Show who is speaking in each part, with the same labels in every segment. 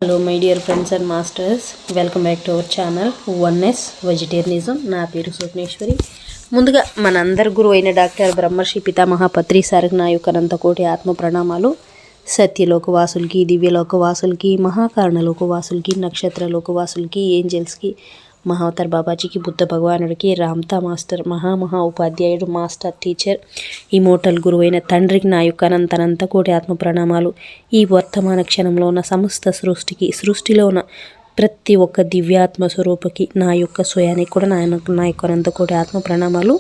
Speaker 1: Hello my dear friends and masters, welcome back to our channel oneness vegetarianism. నా పేరు స్వప్నేశ్వరి. ముందుగా మనందరి గురువు అయిన డాక్టర్ బ్రహ్మర్షి పితామహ పత్రి సార్కి నా యొక్క అనంతకోటి ఆత్మ ప్రణామాలు. సత్యలోకవాసులకి, దివ్యలోకవాసులకి, మహాకారణలోకవాసులకి, నక్షత్రలోకవాసులకి, ఏంజల్స్కి, మహావతార్ బాబాజీకి, బుద్ధ భగవానుడికి, రామ్తా మాస్టర్, మహా ఉపాధ్యాయుడు, మాస్టర్ టీచర్, ఇమోటల్ గురువైన తండ్రికి నా యొక్క అనంత కోటి ఆత్మ ప్రణామాలు. ఈ వర్తమాన క్షణంలో ఉన్న సమస్త సృష్టిలో ఉన్న ప్రతి ఒక్క దివ్యాత్మ స్వరూపకి నా యొక్క స్వయానికి కూడా నా యొక్క అనంత కోటి ఆత్మ ప్రణామాలు.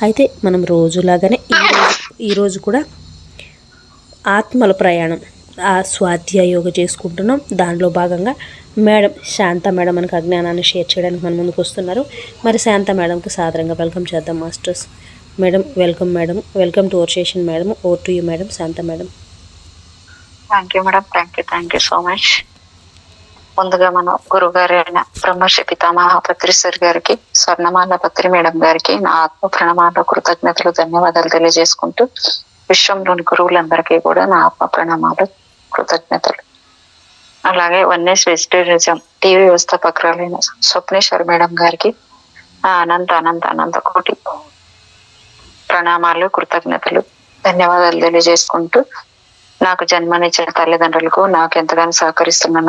Speaker 1: అయితే మనం రోజులాగానే ఈరోజు కూడా ఆత్మల ప్రయాణం స్వాధ్యాయ యోగ చేసుకుంటున్నాం. దానిలో భాగంగా మేడం శాంత మేడం మనకు అజ్ఞానాన్ని షేర్ చేయడానికి మన ముందుకు వస్తున్నారు. మరి శాంత మేడంకి సాదరంగా వెల్కమ్ చేద్దాం masters. Madam welcome. Welcome to our session madam. Over to you madam. Shanta madam.
Speaker 2: Thank you madam. Thank you so much. ముందుగా మన గురువు గారు అయిన బ్రహ్మర్షి పితామహ పత్రి సార్ గారికి, స్వర్ణమాల పత్రి మేడం గారికి నా ఆత్మ ప్రణామాలు, కృతజ్ఞతలు, ధన్యవాదాలు తెలియజేసుకుంటూ విశ్వంలోని గురువులందరికీ కూడా నా ఆత్మ ప్రణామాలు, కృతజ్ఞతలు. అలాగే వన్నెస్ వెజిటేరియనిజం టీవీ వ్యవస్థాపకురాలైన స్వప్నేశ్వర్ మేడం గారికి అనంత కోటి ప్రణామాలు, కృతజ్ఞతలు, ధన్యవాదాలు తెలియజేసుకుంటూ నాకు జన్మనిచ్చిన తల్లిదండ్రులకు, నాకు ఎంతగానో సహకరిస్తున్న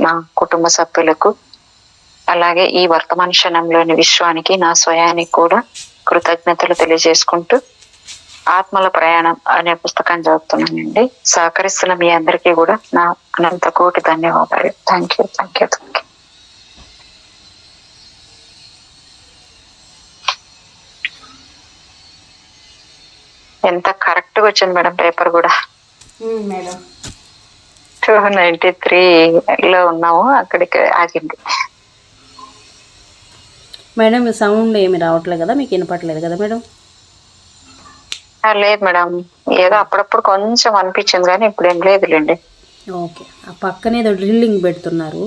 Speaker 2: నా కుటుంబ సభ్యులకు, అలాగే ఈ వర్తమాన క్షణంలోని విశ్వానికి, నా స్వయానికి కూడా కృతజ్ఞతలు తెలియజేసుకుంటూ ఆత్మల ప్రయాణం అనే పుస్తకం చదువుతున్నానండి. సహకరిస్తున్న మీ అందరికీ కూడా నా అనంత కోటి ధన్యవాదాలు. Thank you. ఎంత కరెక్ట్ గా వచ్చింది మేడం పేపర్ కూడా.
Speaker 1: మేడం
Speaker 2: 293లో ఉన్నాము, అక్కడికి ఆగింది.
Speaker 1: మేడం సౌండ్ ఏమి రావట్లేదు కదా, మీకు వినపట్లేదు కదా మేడం?
Speaker 2: లేదు మేడం, ఏదో అప్పుడప్పుడు కొంచెం అనిపించింది కానీ ఇప్పుడు ఏం లేదులేండి.
Speaker 1: ఓకే. ఆ పక్కనే ఏదో డ్రిల్లింగ్ పెడుతున్నారు,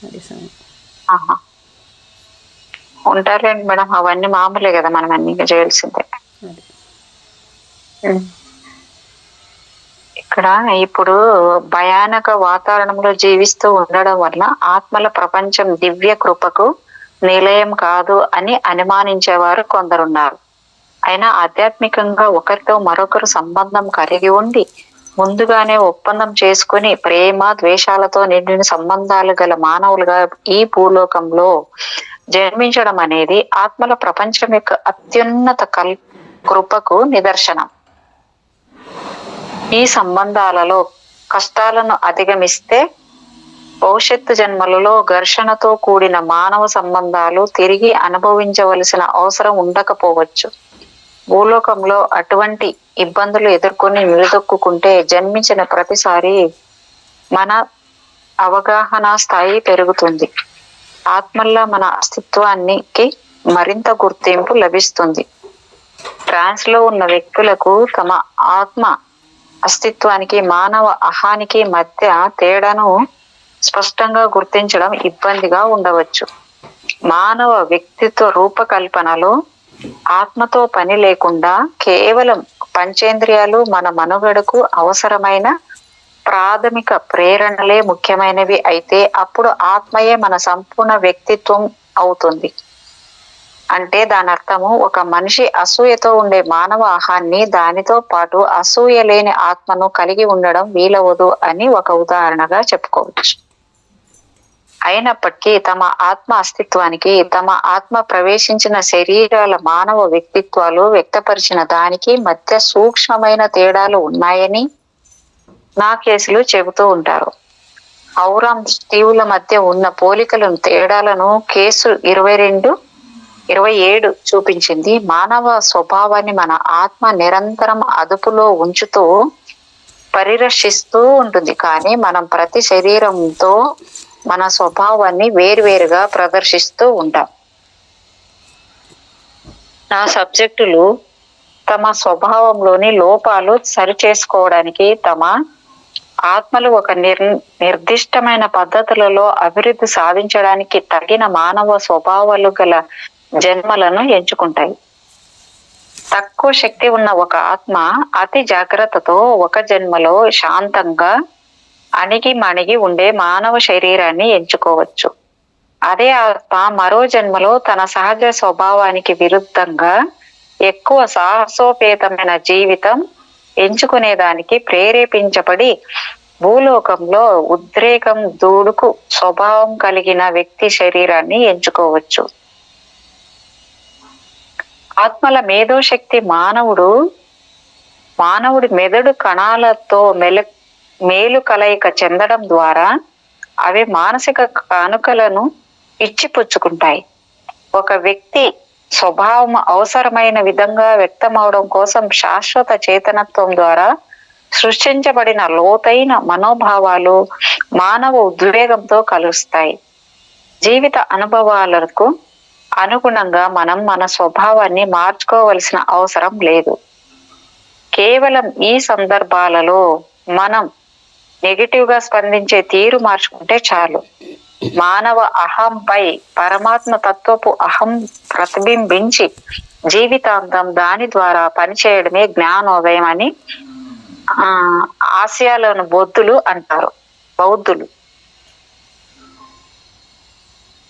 Speaker 1: అది సౌండ్.
Speaker 2: ఉంటారులేండి మేడం, అవన్నీ మామూలే కదా, మనం అన్ని చేయాల్సిందే. ఇక్కడ ఇప్పుడు భయానక వాతావరణంలో జీవిస్తూ ఉండడం వల్ల ఆత్మల ప్రపంచం దివ్య కృపకు నిలయం కాదు అని అనుమానించేవారు కొందరున్నారు. అయినా ఆధ్యాత్మికంగా ఒకరితో మరొకరు సంబంధం కలిగి ఉండి ముందుగానే ఒప్పందం చేసుకుని ప్రేమ ద్వేషాలతో నిండిన సంబంధాలు గల మానవులుగా ఈ భూలోకంలో జన్మించడం అనేది ఆత్మల ప్రపంచం యొక్క అత్యున్నత కృపకు నిదర్శనం. ఈ సంబంధాలలో కష్టాలను అధిగమిస్తే భవిష్యత్తు జన్మలలో ఘర్షణతో కూడిన మానవ సంబంధాలు తిరిగి అనుభవించవలసిన అవసరం ఉండకపోవచ్చు. భూలోకంలో అటువంటి ఇబ్బందులు ఎదుర్కొని నిలదొక్కుంటే జన్మించిన ప్రతిసారి మన అవగాహన స్థాయి పెరుగుతుంది. ఆత్మల్లో మన అస్తిత్వానికి మరింత గుర్తింపు లభిస్తుంది. ట్రాన్స్ లో ఉన్న వ్యక్తులకు తమ ఆత్మ అస్తిత్వానికి మానవ అహానికి మధ్య తేడాను స్పష్టంగా గుర్తించడం ఇబ్బందిగా ఉండవచ్చు. మానవ వ్యక్తిత్వ రూపకల్పనలో ఆత్మతో పని లేకుండా కేవలం పంచేంద్రియాలు మన మనుగడకు అవసరమైన ప్రాథమిక ప్రేరణలే ముఖ్యమైనవి అయితే అప్పుడు ఆత్మయే మన సంపూర్ణ వ్యక్తిత్వం అవుతుంది. అంటే దాని అర్థము, ఒక మనిషి అసూయతో ఉండే మానవ అహాన్ని దానితో పాటు అసూయ లేని ఆత్మను కలిగి ఉండడం వీలవదు అని ఒక ఉదాహరణగా చెప్పుకోవచ్చు. అయినప్పటికీ తమ ఆత్మ అస్తిత్వానికి తమ ఆత్మ ప్రవేశించిన శరీరాల మానవ వ్యక్తిత్వాలు వ్యక్తపరిచిన దానికి మధ్య సూక్ష్మమైన తేడాలు ఉన్నాయని నా కేసులు చెబుతూ ఉంటారు. ఔరామ్ స్టీవుల మధ్య ఉన్న పోలికలను, తేడాలను కేసు 27 చూపించింది. మానవ స్వభావాన్ని మన ఆత్మ నిరంతరం అదుపులో ఉంచుతూ పరిరక్షిస్తూ ఉంటుంది. కానీ మనం ప్రతి శరీరంతో మన స్వభావాన్ని వేరువేరుగా ప్రదర్శిస్తూ ఉంటాం. నా సబ్జెక్టులు తమ స్వభావంలోని లోపాలు సరిచేసుకోవడానికి తమ ఆత్మలు ఒక నిర్దిష్టమైన పద్ధతులలో అభివృద్ధి సాధించడానికి తగిన మానవ స్వభావాలు గల జన్మలను ఎంచుకుంటాయి. తక్కువ శక్తి ఉన్న ఒక ఆత్మ అతి జాగ్రత్తతో ఒక జన్మలో శాంతంగా అణిగి మణిగి ఉండే మానవ శరీరాన్ని ఎంచుకోవచ్చు. అదే ఆత్మ మరో జన్మలో తన సహజ స్వభావానికి విరుద్ధంగా ఎక్కువ సాహసోపేతమైన జీవితం ఎంచుకునేదానికి ప్రేరేపించబడి భూలోకంలో ఉద్రేకం దూడుకు స్వభావం కలిగిన వ్యక్తి శరీరాన్ని ఎంచుకోవచ్చు. ఆత్మల మేధోశక్తి మానవుడి మెదడు కణాలతో మేలు కలయిక చెందడం ద్వారా అవి మానసిక కానుకలను ఇచ్చిపుచ్చుకుంటాయి. ఒక వ్యక్తి స్వభావం అవసరమైన విధంగా వ్యక్తమవడం కోసం శాశ్వత చేతనత్వం ద్వారా సృష్టించబడిన లోతైన మనోభావాలు మానవ ఉద్వేగంతో కలుస్తాయి. జీవిత అనుభవాలకు అనుగుణంగా మనం మన స్వభావాన్ని మార్చుకోవలసిన అవసరం లేదు. కేవలం ఈ సందర్భాలలో మనం నెగిటివ్ గా స్పందించే తీరు మార్చుకుంటే చాలు. మానవ అహంపై పరమాత్మ తత్వపు అహం ప్రతిబింబించి జీవితాంతం దాని ద్వారా పనిచేయడమే జ్ఞానోదయం అని ఆసియాలోని బౌద్ధులు.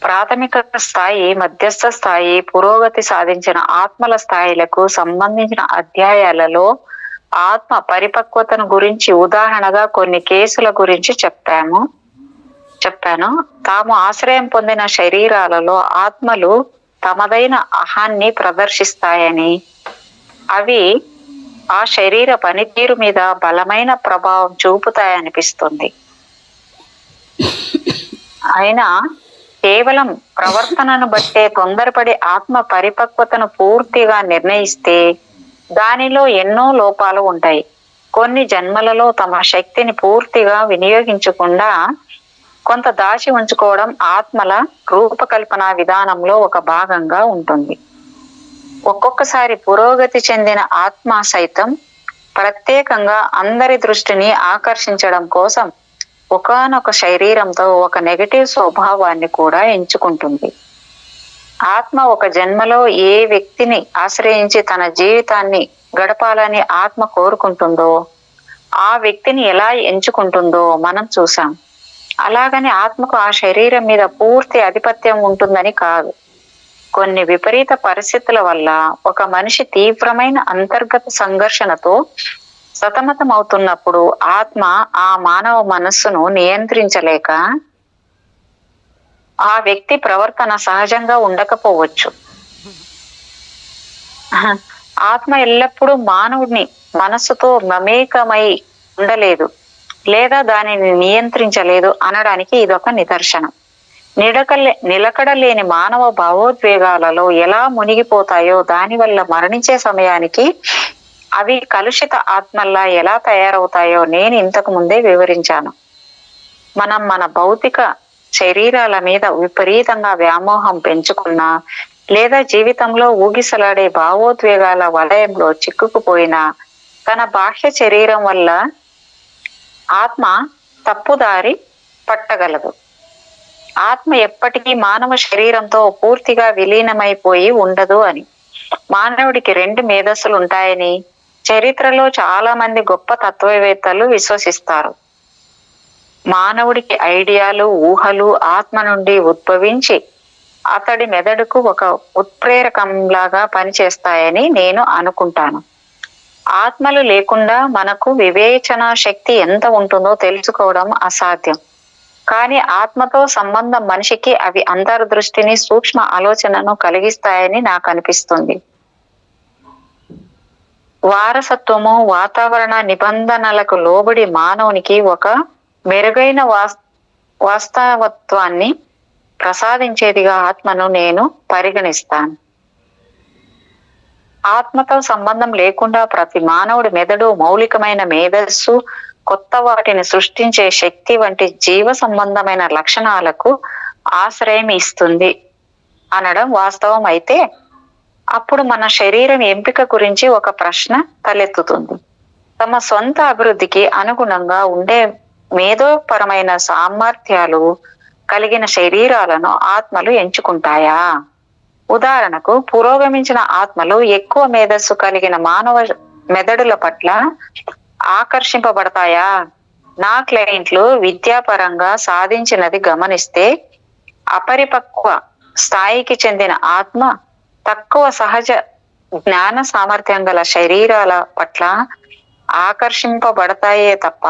Speaker 2: ప్రాథమిక స్థాయి, మధ్యస్థ స్థాయి, పురోగతి సాధించిన ఆత్మల స్థాయిలకు సంబంధించిన అధ్యాయాలలో ఆత్మ పరిపక్వతను గురించి ఉదాహరణగా కొన్ని కేసుల గురించి చెప్పాను. తాము ఆశ్రయం పొందిన శరీరాలలో ఆత్మలు తమదైన అహాన్ని ప్రదర్శిస్తాయని, అవి ఆ శరీర పనితీరు మీద బలమైన ప్రభావం చూపుతాయనిపిస్తుంది. అయినా కేవలం ప్రవర్తనను బట్టే తొందరపడి ఆత్మ పరిపక్వతను పూర్తిగా నిర్ణయిస్తే దానిలో ఎన్నో లోపాలు ఉంటాయి. కొన్ని జన్మలలో తమ శక్తిని పూర్తిగా వినియోగించకుండా కొంత దాచి ఉంచుకోవడం ఆత్మల రూపకల్పన విధానంలో ఒక భాగంగా ఉంటుంది. ఒక్కొక్కసారి పురోగతి చెందిన ఆత్మ సైతం ప్రత్యేకంగా అందరి దృష్టిని ఆకర్షించడం కోసం ఒకానొక శరీరంతో ఒక నెగటివ్ స్వభావాన్ని కూడా ఎంచుకుంటుంది. ఆత్మ ఒక జన్మలో ఏ వ్యక్తిని ఆశ్రయించి తన జీవితాన్ని గడపాలని ఆత్మ కోరుకుంటుందో ఆ వ్యక్తిని ఎలా ఎంచుకుంటుందో మనం చూసాం. అలాగని ఆత్మకు ఆ శరీరం మీద పూర్తి ఆధిపత్యం ఉంటుందని కాదు. కొన్ని విపరీత పరిస్థితుల వల్ల ఒక మనిషి తీవ్రమైన అంతర్గత సంఘర్షణతో సతమతం అవుతున్నప్పుడు ఆత్మ ఆ మానవ మనస్సును నియంత్రించలేక ఆ వ్యక్తి ప్రవర్తన సహజంగా ఉండకపోవచ్చు. ఆత్మ ఎల్లప్పుడూ మానవుడిని మనస్సుతో మమేకమై ఉండలేదు లేదా దానిని నియంత్రించలేదు అనడానికి ఇదొక నిదర్శనం. నిలకడలేని మానవ భావోద్వేగాలలో ఎలా మునిగిపోతాయో, దానివల్ల మరణించే సమయానికి అవి కలుషిత ఆత్మల్లా ఎలా తయారవుతాయో నేను ఇంతకు ముందే వివరించాను. మనం మన భౌతిక శరీరాల మీద విపరీతంగా వ్యామోహం పెంచుకున్నా లేదా జీవితంలో ఊగిసలాడే భావోద్వేగాల వలయంలో చిక్కుకుపోయినా తన బాహ్య శరీరం వల్ల ఆత్మ తప్పుదారి పట్టగలదు. ఆత్మ ఎప్పటికీ మానవ శరీరంతో పూర్తిగా విలీనమైపోయి ఉండదు అని. మానవుడికి 2 మేధస్సులు ఉంటాయని చరిత్రలో చాలా మంది గొప్ప తత్వవేత్తలు విశ్వసిస్తారు. మానవుడికి ఐడియాలు, ఊహలు ఆత్మ నుండి ఉద్భవించి అతడి మెదడుకు ఒక ఉత్ప్రేరకంలాగా పనిచేస్తాయని నేను అనుకుంటాను. ఆత్మలు లేకుండా మనకు వివేచన శక్తి ఎంత ఉంటుందో తెలుసుకోవడం అసాధ్యం. కానీ ఆత్మతో సంబంధం మనిషికి అవి అంతర్దృష్టిని, సూక్ష్మ ఆలోచనను కలిగిస్తాయని నాకు అనిపిస్తుంది. వారసత్వము, వాతావరణ నిబంధనలకు లోబడి మానవునికి ఒక మెరుగైన వాస్తవత్వాన్ని ప్రసాదించేదిగా ఆత్మను నేను పరిగణిస్తాను. ఆత్మతో సంబంధం లేకుండా ప్రతి మానవుడి మెదడు మౌలికమైన మేధస్సు, కొత్త వాటిని సృష్టించే శక్తి వంటి జీవ సంబంధమైన లక్షణాలకు ఆశ్రయం ఇస్తుంది అనడం వాస్తవం అయితే, అప్పుడు మన శరీరం ఎంపిక గురించి ఒక ప్రశ్న తలెత్తుతుంది. తమ సొంత అభివృద్ధికి అనుగుణంగా ఉండే మేధోపరమైన సామర్థ్యాలు కలిగిన శరీరాలను ఆత్మలు ఎంచుకుంటాయా? ఉదాహరణకు, పురోగమించిన ఆత్మలు ఎక్కువ మేధస్సు కలిగిన మానవ మెదడుల పట్ల ఆకర్షింపబడతాయా? నా క్లయింట్లు విద్యాపరంగా సాధించినది గమనిస్తే అపరిపక్వ స్థాయికి చెందిన ఆత్మ తక్కువ సహజ జ్ఞాన సామర్థ్యం గల శరీరాల పట్ల ఆకర్షింపబడతాయే తప్ప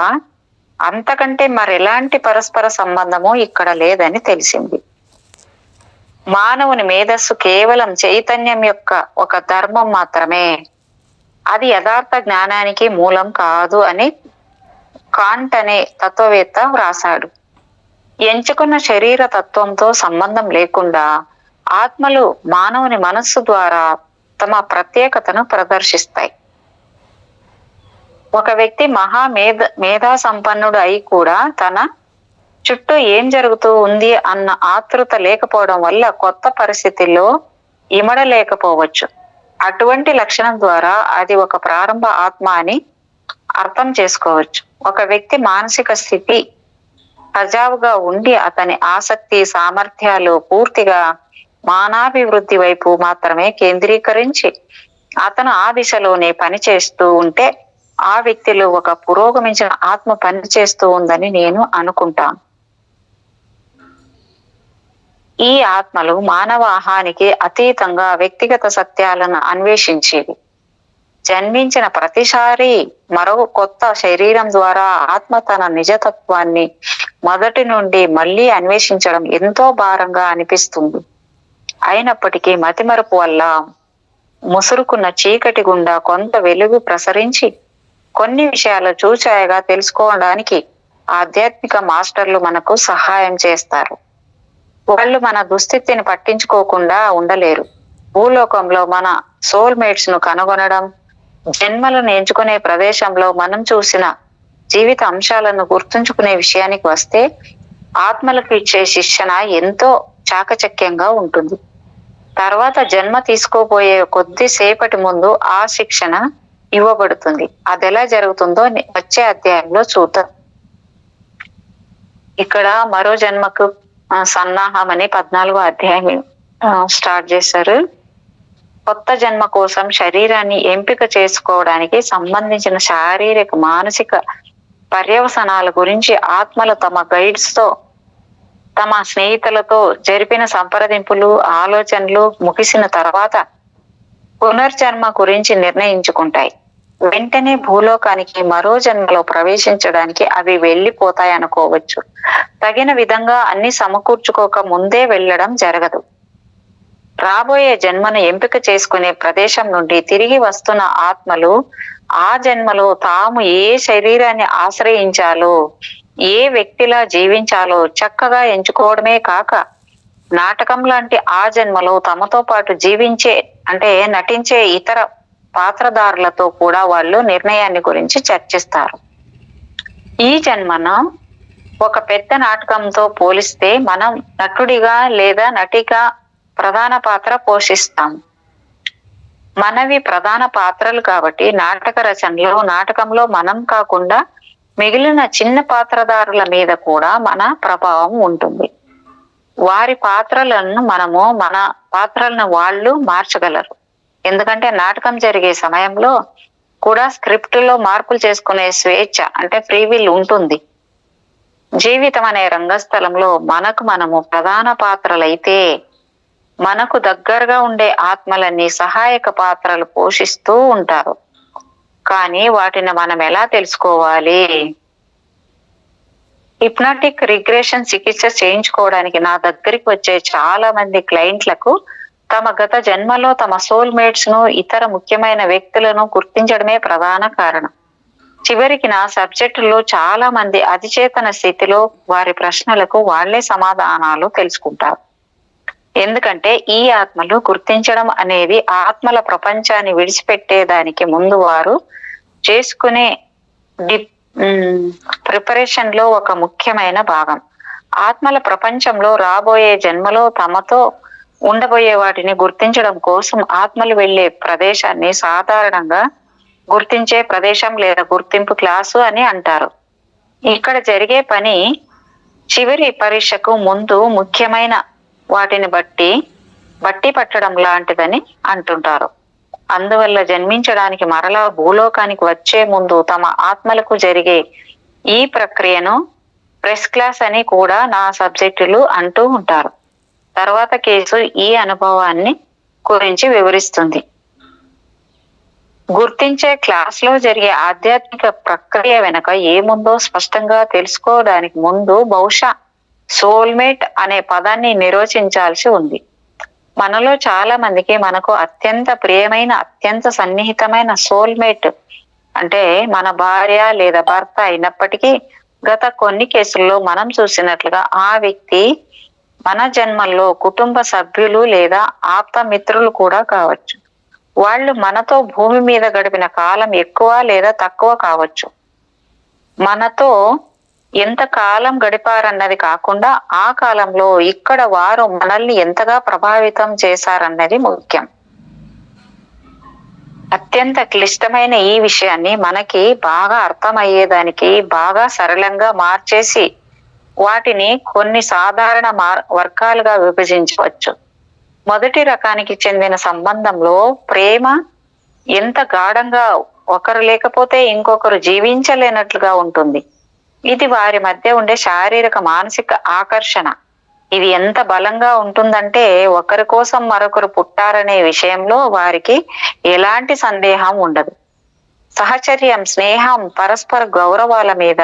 Speaker 2: అంతకంటే మరెలాంటి పరస్పర సంబంధము ఇక్కడ లేదని తెలిసింది. మానవుని మేధస్సు కేవలం చైతన్యం యొక్క ఒక ధర్మం మాత్రమే, అది యథార్థ జ్ఞానానికి మూలం కాదు అని కాంట్ అనే తత్వవేత్త వ్రాసాడు. ఎంచుకున్న శరీర తత్వంతో సంబంధం లేకుండా ఆత్మలు మానవుని మనస్సు ద్వారా తమ ప్రత్యేకతను ప్రదర్శిస్తాయి. ఒక వ్యక్తి మేధా సంపన్నుడు అయి కూడా తన చుట్టూ ఏం జరుగుతూ ఉంది అన్న ఆతృత లేకపోవడం వల్ల కొత్త పరిస్థితుల్లో ఇమడలేకపోవచ్చు. అటువంటి లక్షణం ద్వారా అది ఒక ప్రారంభ ఆత్మ అని అర్థం చేసుకోవచ్చు. ఒక వ్యక్తి మానసిక స్థితి సజావుగా ఉండి అతని ఆసక్తి సామర్థ్యాలు పూర్తిగా మానవాభివృద్ధి వైపు మాత్రమే కేంద్రీకరించి అతను ఆ దిశలోనే పనిచేస్తూ ఉంటే ఆ వ్యక్తిలో ఒక పురోగమించిన ఆత్మ పనిచేస్తూ ఉందని నేను అనుకుంటాను. ఈ ఆత్మలు మానవ ఆహానికి అతీతంగా వ్యక్తిగత సత్యాలను అన్వేషించేవి. జన్మించిన ప్రతిసారి మరో కొత్త శరీరం ద్వారా ఆత్మ తన నిజతత్వాన్ని మొదటి నుండి మళ్ళీ అన్వేషించడం ఎంతో భారంగా అనిపిస్తుంది. అయినప్పటికీ మతిమరుపు వల్ల ముసురుకున్న చీకటి గుండా కొంత వెలుగు ప్రసరించి కొన్ని విషయాలు చూచాయగా తెలుసుకోవడానికి ఆధ్యాత్మిక మాస్టర్లు మనకు సహాయం చేస్తారు. వాళ్ళు మన దుస్థితిని పట్టించుకోకుండా ఉండలేరు. భూలోకంలో మన సోల్మేట్స్ ను కనుగొనడం, జన్మలను ఎంచుకునే ప్రదేశంలో మనం చూసిన జీవిత అంశాలను గుర్తుంచుకునే విషయానికి వస్తే ఆత్మలకు ఇచ్చే శిక్షణ ఎంతో చాకచక్యంగా ఉంటుంది. తర్వాత జన్మ తీసుకోబోయే కొద్దిసేపటి ముందు ఆ శిక్షణ ఇవ్వబడుతుంది. అది ఎలా జరుగుతుందో వచ్చే అధ్యాయంలో చూద్దాం. ఇక్కడ మరో జన్మకు సన్నాహం అని 14వ అధ్యాయం స్టార్ట్ చేశారు. కొత్త జన్మ కోసం శరీరాన్ని ఎంపిక చేసుకోవడానికి సంబంధించిన శారీరక మానసిక పర్యవసనాల గురించి ఆత్మలు తమ గైడ్స్ తో తమ స్నేహితులతో జరిపిన సంప్రదింపులు ఆలోచనలు ముగిసిన తర్వాత పునర్జన్మ గురించి నిర్ణయించుకుంటాయి. వెంటనే భూలోకానికి మరో జన్మలో ప్రవేశించడానికి అవి వెళ్ళిపోతాయి అనుకోవచ్చు. తగిన విధంగా అన్ని సమకూర్చుకోక ముందే వెళ్ళడం జరగదు. రాబోయే జన్మను ఎంపిక చేసుకునే ప్రదేశం నుండి తిరిగి వస్తున్న ఆత్మలు ఆ జన్మలో తాము ఏ శరీరాన్ని ఆశ్రయించాలో, ఏ వ్యక్తిలా జీవించాలో చక్కగా ఎంచుకోవడమే కాక నాటకం లాంటి ఆ జన్మలో తమతో పాటు నటించే ఇతర పాత్రధారులతో కూడా వాళ్ళు నిర్ణయాన్ని గురించి చర్చిస్తారు. ఈ జన్మను ఒక పెద్ద నాటకంతో పోలిస్తే మనం నటుడిగా లేదా నటిగా ప్రధాన పాత్ర పోషిస్తాం. మనవి ప్రధాన పాత్రలు కాబట్టి నాటకంలో మనం కాకుండా మిగిలిన చిన్న పాత్రధారుల మీద కూడా మన ప్రభావం ఉంటుంది. వారి పాత్రలను మన పాత్రలను వాళ్ళు మార్చగలరు. ఎందుకంటే నాటకం జరిగే సమయంలో కూడా స్క్రిప్ట్ లో మార్పులు చేసుకునే స్వేచ్ఛ ఫ్రీ విల్ ఉంటుంది. జీవితం అనే రంగస్థలంలో మనము ప్రధాన పాత్రలైతే మనకు దగ్గరగా ఉండే ఆత్మలన్నీ సహాయక పాత్రలు పోషిస్తూ ఉంటారు. కానీ వాటిని మనం ఎలా తెలుసుకోవాలి? హిప్నాటిక్ రిగ్రెషన్ చికిత్స చేయించుకోవడానికి నా దగ్గరికి వచ్చే చాలా మంది క్లయింట్లకు తమ గత జన్మలో తమ సోల్మేట్స్ ను ఇతర ముఖ్యమైన వ్యక్తులను గుర్తించడమే ప్రధాన కారణం. చివరికి నా సబ్జెక్టులో చాలా మంది అధిచేతన స్థితిలో వారి ప్రశ్నలకు వాళ్లే సమాధానాలు తెలుసుకుంటారు. ఎందుకంటే ఈ ఆత్మలు గుర్తించడం అనేది ఆత్మల ప్రపంచాన్ని విడిచిపెట్టేదానికి ముందు వారు చేసుకునే ప్రిపరేషన్ లో ఒక ముఖ్యమైన భాగం. ఆత్మల ప్రపంచంలో రాబోయే జన్మలో తమతో ఉండబోయే వాటిని గుర్తించడం కోసం ఆత్మలు వెళ్లే ప్రదేశాన్ని సాధారణంగా గుర్తించే ప్రదేశం లేదా గుర్తింపు క్లాసు అని అంటారు. ఇక్కడ జరిగే పని చివరి పరీక్షకు ముందు ముఖ్యమైన వాటిని బట్టి పట్టడం లాంటిదని అంటుంటారు. అందువల్ల జన్మించడానికి మరలా భూలోకానికి వచ్చే ముందు తమ ఆత్మలకు జరిగే ఈ ప్రక్రియను ప్రెస్ క్లాస్ అని కూడా నా సబ్జెక్టులు అంటూ ఉంటారు. తర్వాత కేసు ఈ అనుభవాన్ని గురించి వివరిస్తుంది. గుర్తించే క్లాస్లో జరిగే ఆధ్యాత్మిక ప్రక్రియ వెనుక ఏముందో స్పష్టంగా తెలుసుకోవడానికి ముందు బహుశా సోల్మేట్ అనే పదాన్ని నిర్వచించాల్సి ఉంది. మనలో చాలా మందికి మనకు అత్యంత ప్రియమైన, అత్యంత సన్నిహితమైన సోల్మేట్ అంటే మన భార్య లేదా భర్త అయినప్పటికీ గత కొన్ని కేసుల్లో మనం చూసినట్లుగా ఆ వ్యక్తి మన జన్మల్లో కుటుంబ సభ్యులు లేదా ఆప్త మిత్రులు కూడా కావచ్చు. వాళ్ళు మనతో భూమి మీద గడిపిన కాలం ఎక్కువ లేదా తక్కువ కావచ్చు. మనతో ఎంత కాలం గడిపారన్నది కాకుండా ఆ కాలంలో ఇక్కడ వారు మనల్ని ఎంతగా ప్రభావితం చేశారన్నది ముఖ్యం. అత్యంత క్లిష్టమైన ఈ విషయాన్ని మనకి బాగా అర్థమయ్యేదానికి బాగా సరళంగా మార్చేసి వాటిని కొన్ని సాధారణ వర్గాలుగా విభజించవచ్చు. మొదటి రకానికి చెందిన సంబంధంలో ప్రేమ ఎంత గాఢంగా ఒకరు లేకపోతే ఇంకొకరు జీవించలేనట్లుగా ఉంటుంది. ఇది వారి మధ్య ఉండే శారీరక మానసిక ఆకర్షణ. ఇది ఎంత బలంగా ఉంటుందంటే ఒకరి కోసం మరొకరు పుట్టారనే విషయంలో వారికి ఎలాంటి సందేహం ఉండదు. సహచర్యం, స్నేహం, పరస్పర గౌరవాల మీద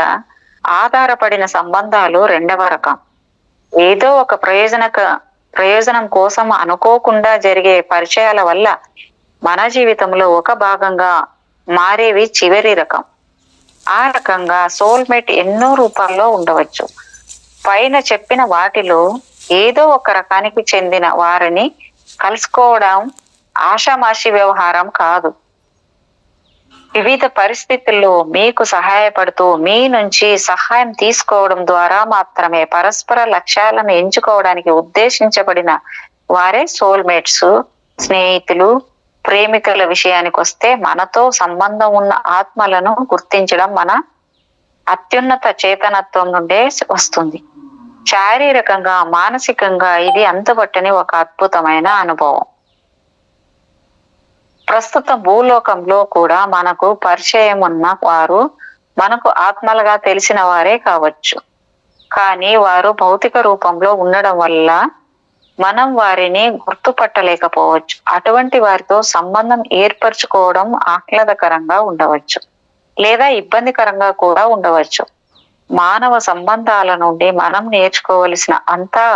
Speaker 2: ఆధారపడిన సంబంధాలు రెండవ రకం. ఏదో ఒక ప్రయోజనం కోసం అనుకోకుండా జరిగే పరిచయాల వల్ల మన జీవితంలో ఒక భాగంగా మారేవి చివరి రకం. ఆ రకంగా సోల్మేట్ ఎన్నో రూపాల్లో ఉండవచ్చు. పైన చెప్పిన వాటిలో ఏదో ఒక రకానికి చెందిన వారిని కలుసుకోవడం ఆషామాషి వ్యవహారం కాదు. వివిధ పరిస్థితుల్లో మీకు సహాయపడుతూ మీ నుంచి సహాయం తీసుకోవడం ద్వారా మాత్రమే పరస్పర లక్ష్యాలను ఎంచుకోవడానికి ఉద్దేశించబడిన వారే సోల్మేట్స్. స్నేహితులు, ప్రేమికుల విషయానికి వస్తే మనతో సంబంధం ఉన్న ఆత్మలను గుర్తించడం మన అత్యున్నత చేతనత్వం నుండే వస్తుంది. శారీరకంగా, మానసికంగా ఇది అంతుబట్టని ఒక అద్భుతమైన అనుభవం. ప్రస్తుత భూలోకంలో కూడా మనకు పరిచయం ఉన్న వారు మనకు ఆత్మలుగా తెలిసిన వారే కావచ్చు. కానీ వారు భౌతిక రూపంలో ఉండడం వల్ల మనం వారిని గుర్తుపట్టలేకపోవచ్చు. అటువంటి వారితో సంబంధం ఏర్పరచుకోవడం ఆహ్లాదకరంగా ఉండవచ్చు లేదా ఇబ్బందికరంగా కూడా ఉండవచ్చు. మానవ సంబంధాల నుండి మనం నేర్చుకోవలసిన అంతా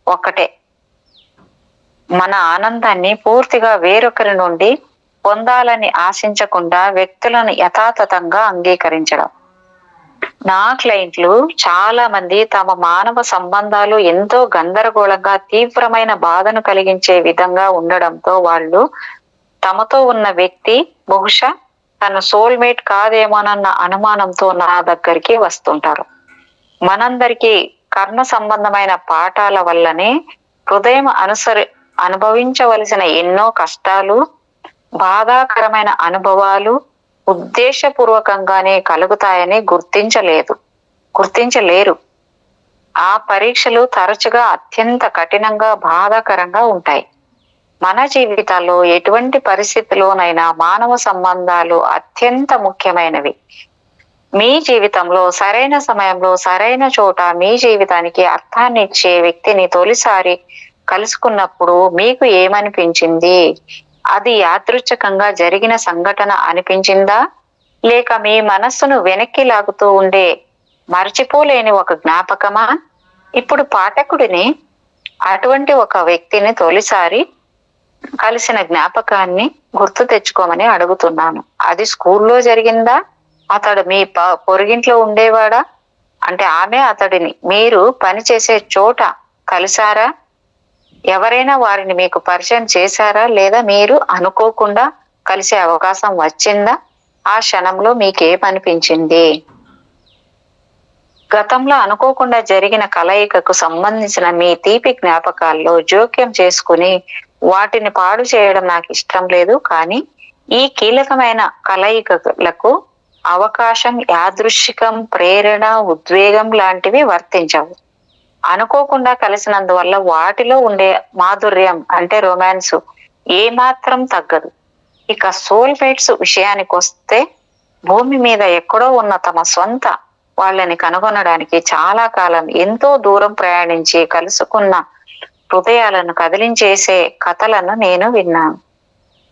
Speaker 2: ఒకటే. మన ఆనందాన్ని పూర్తిగా వేరొకరి నుండి పొందాలని ఆశించకుండా వ్యక్తులను యథాతథంగా అంగీకరించడం. నా క్లయింట్లు చాలా మంది తమ మానవ సంబంధాలు ఎంతో గందరగోళంగా, తీవ్రమైన బాధను కలిగించే విధంగా ఉండడంతో వాళ్ళు తమతో ఉన్న వ్యక్తి బహుశా తన సోల్మేట్ కాదేమోనన్న అనుమానంతో నా దగ్గరికి వస్తుంటారు. మనందరికీ కర్మ సంబంధమైన పాఠాల వల్లనే హృదయం అనుభవించవలసిన ఎన్నో కష్టాలు, బాధాకరమైన అనుభవాలు ఉద్దేశపూర్వకంగానే కలుగుతాయని గుర్తించలేరు. ఆ పరీక్షలు తరచుగా అత్యంత కఠినంగా, బాధాకరంగా ఉంటాయి. మన జీవితాల్లో ఎటువంటి పరిస్థితిలోనైనా మానవ సంబంధాలు అత్యంత ముఖ్యమైనవి. మీ జీవితంలో సరైన సమయంలో, సరైన చోట మీ జీవితానికి అర్థాన్ని ఇచ్చే వ్యక్తిని తొలిసారి కలుసుకున్నప్పుడు మీకు ఏమనిపించింది? అది యాదృచ్ఛికంగా జరిగిన సంఘటన అనిపించిందా, లేక మీ మనస్సును వెనక్కి లాగుతూ ఉండే మర్చిపోలేని ఒక జ్ఞాపకమా? ఇప్పుడు పాఠకుడిని అటువంటి ఒక వ్యక్తిని తొలిసారి కలిసిన జ్ఞాపకాన్ని గుర్తు తెచ్చుకోమని అడుగుతున్నాను. అది స్కూల్లో జరిగిందా? అతడు మీ పొరుగింట్లో ఉండేవాడా? అంటే ఆమె అతడిని మీరు పనిచేసే చోట కలిశారా? ఎవరైనా వారిని మీకు పరిచయం చేశారా? లేదా మీరు అనుకోకుండా కలిసే అవకాశం వచ్చిందా? ఆ క్షణంలో మీకేమనిపించింది? గతంలో అనుకోకుండా జరిగిన కలయికకు సంబంధించిన మీ తీపి జ్ఞాపకాల్లో జోక్యం చేసుకుని వాటిని పాడు చేయడం నాకు ఇష్టం లేదు. కానీ ఈ కీలకమైన కలయికలకు అవకాశం, యాదృశ్చికం, ప్రేరణ, ఉద్వేగం లాంటివి వర్తించవు. అనుకోకుండా కలిసినందువల్ల వాటిలో ఉండే మాధుర్యం అంటే రొమాన్స్ ఏమాత్రం తగ్గదు. ఇక సోల్మేట్స్ విషయానికి వస్తే భూమి మీద ఎక్కడో ఉన్న తమ సొంత వాళ్ళని కనుగొనడానికి చాలా కాలం ఎంతో దూరం ప్రయాణించి కలుసుకున్న హృదయాలను కదిలించేసే కథలను నేను విన్నాను.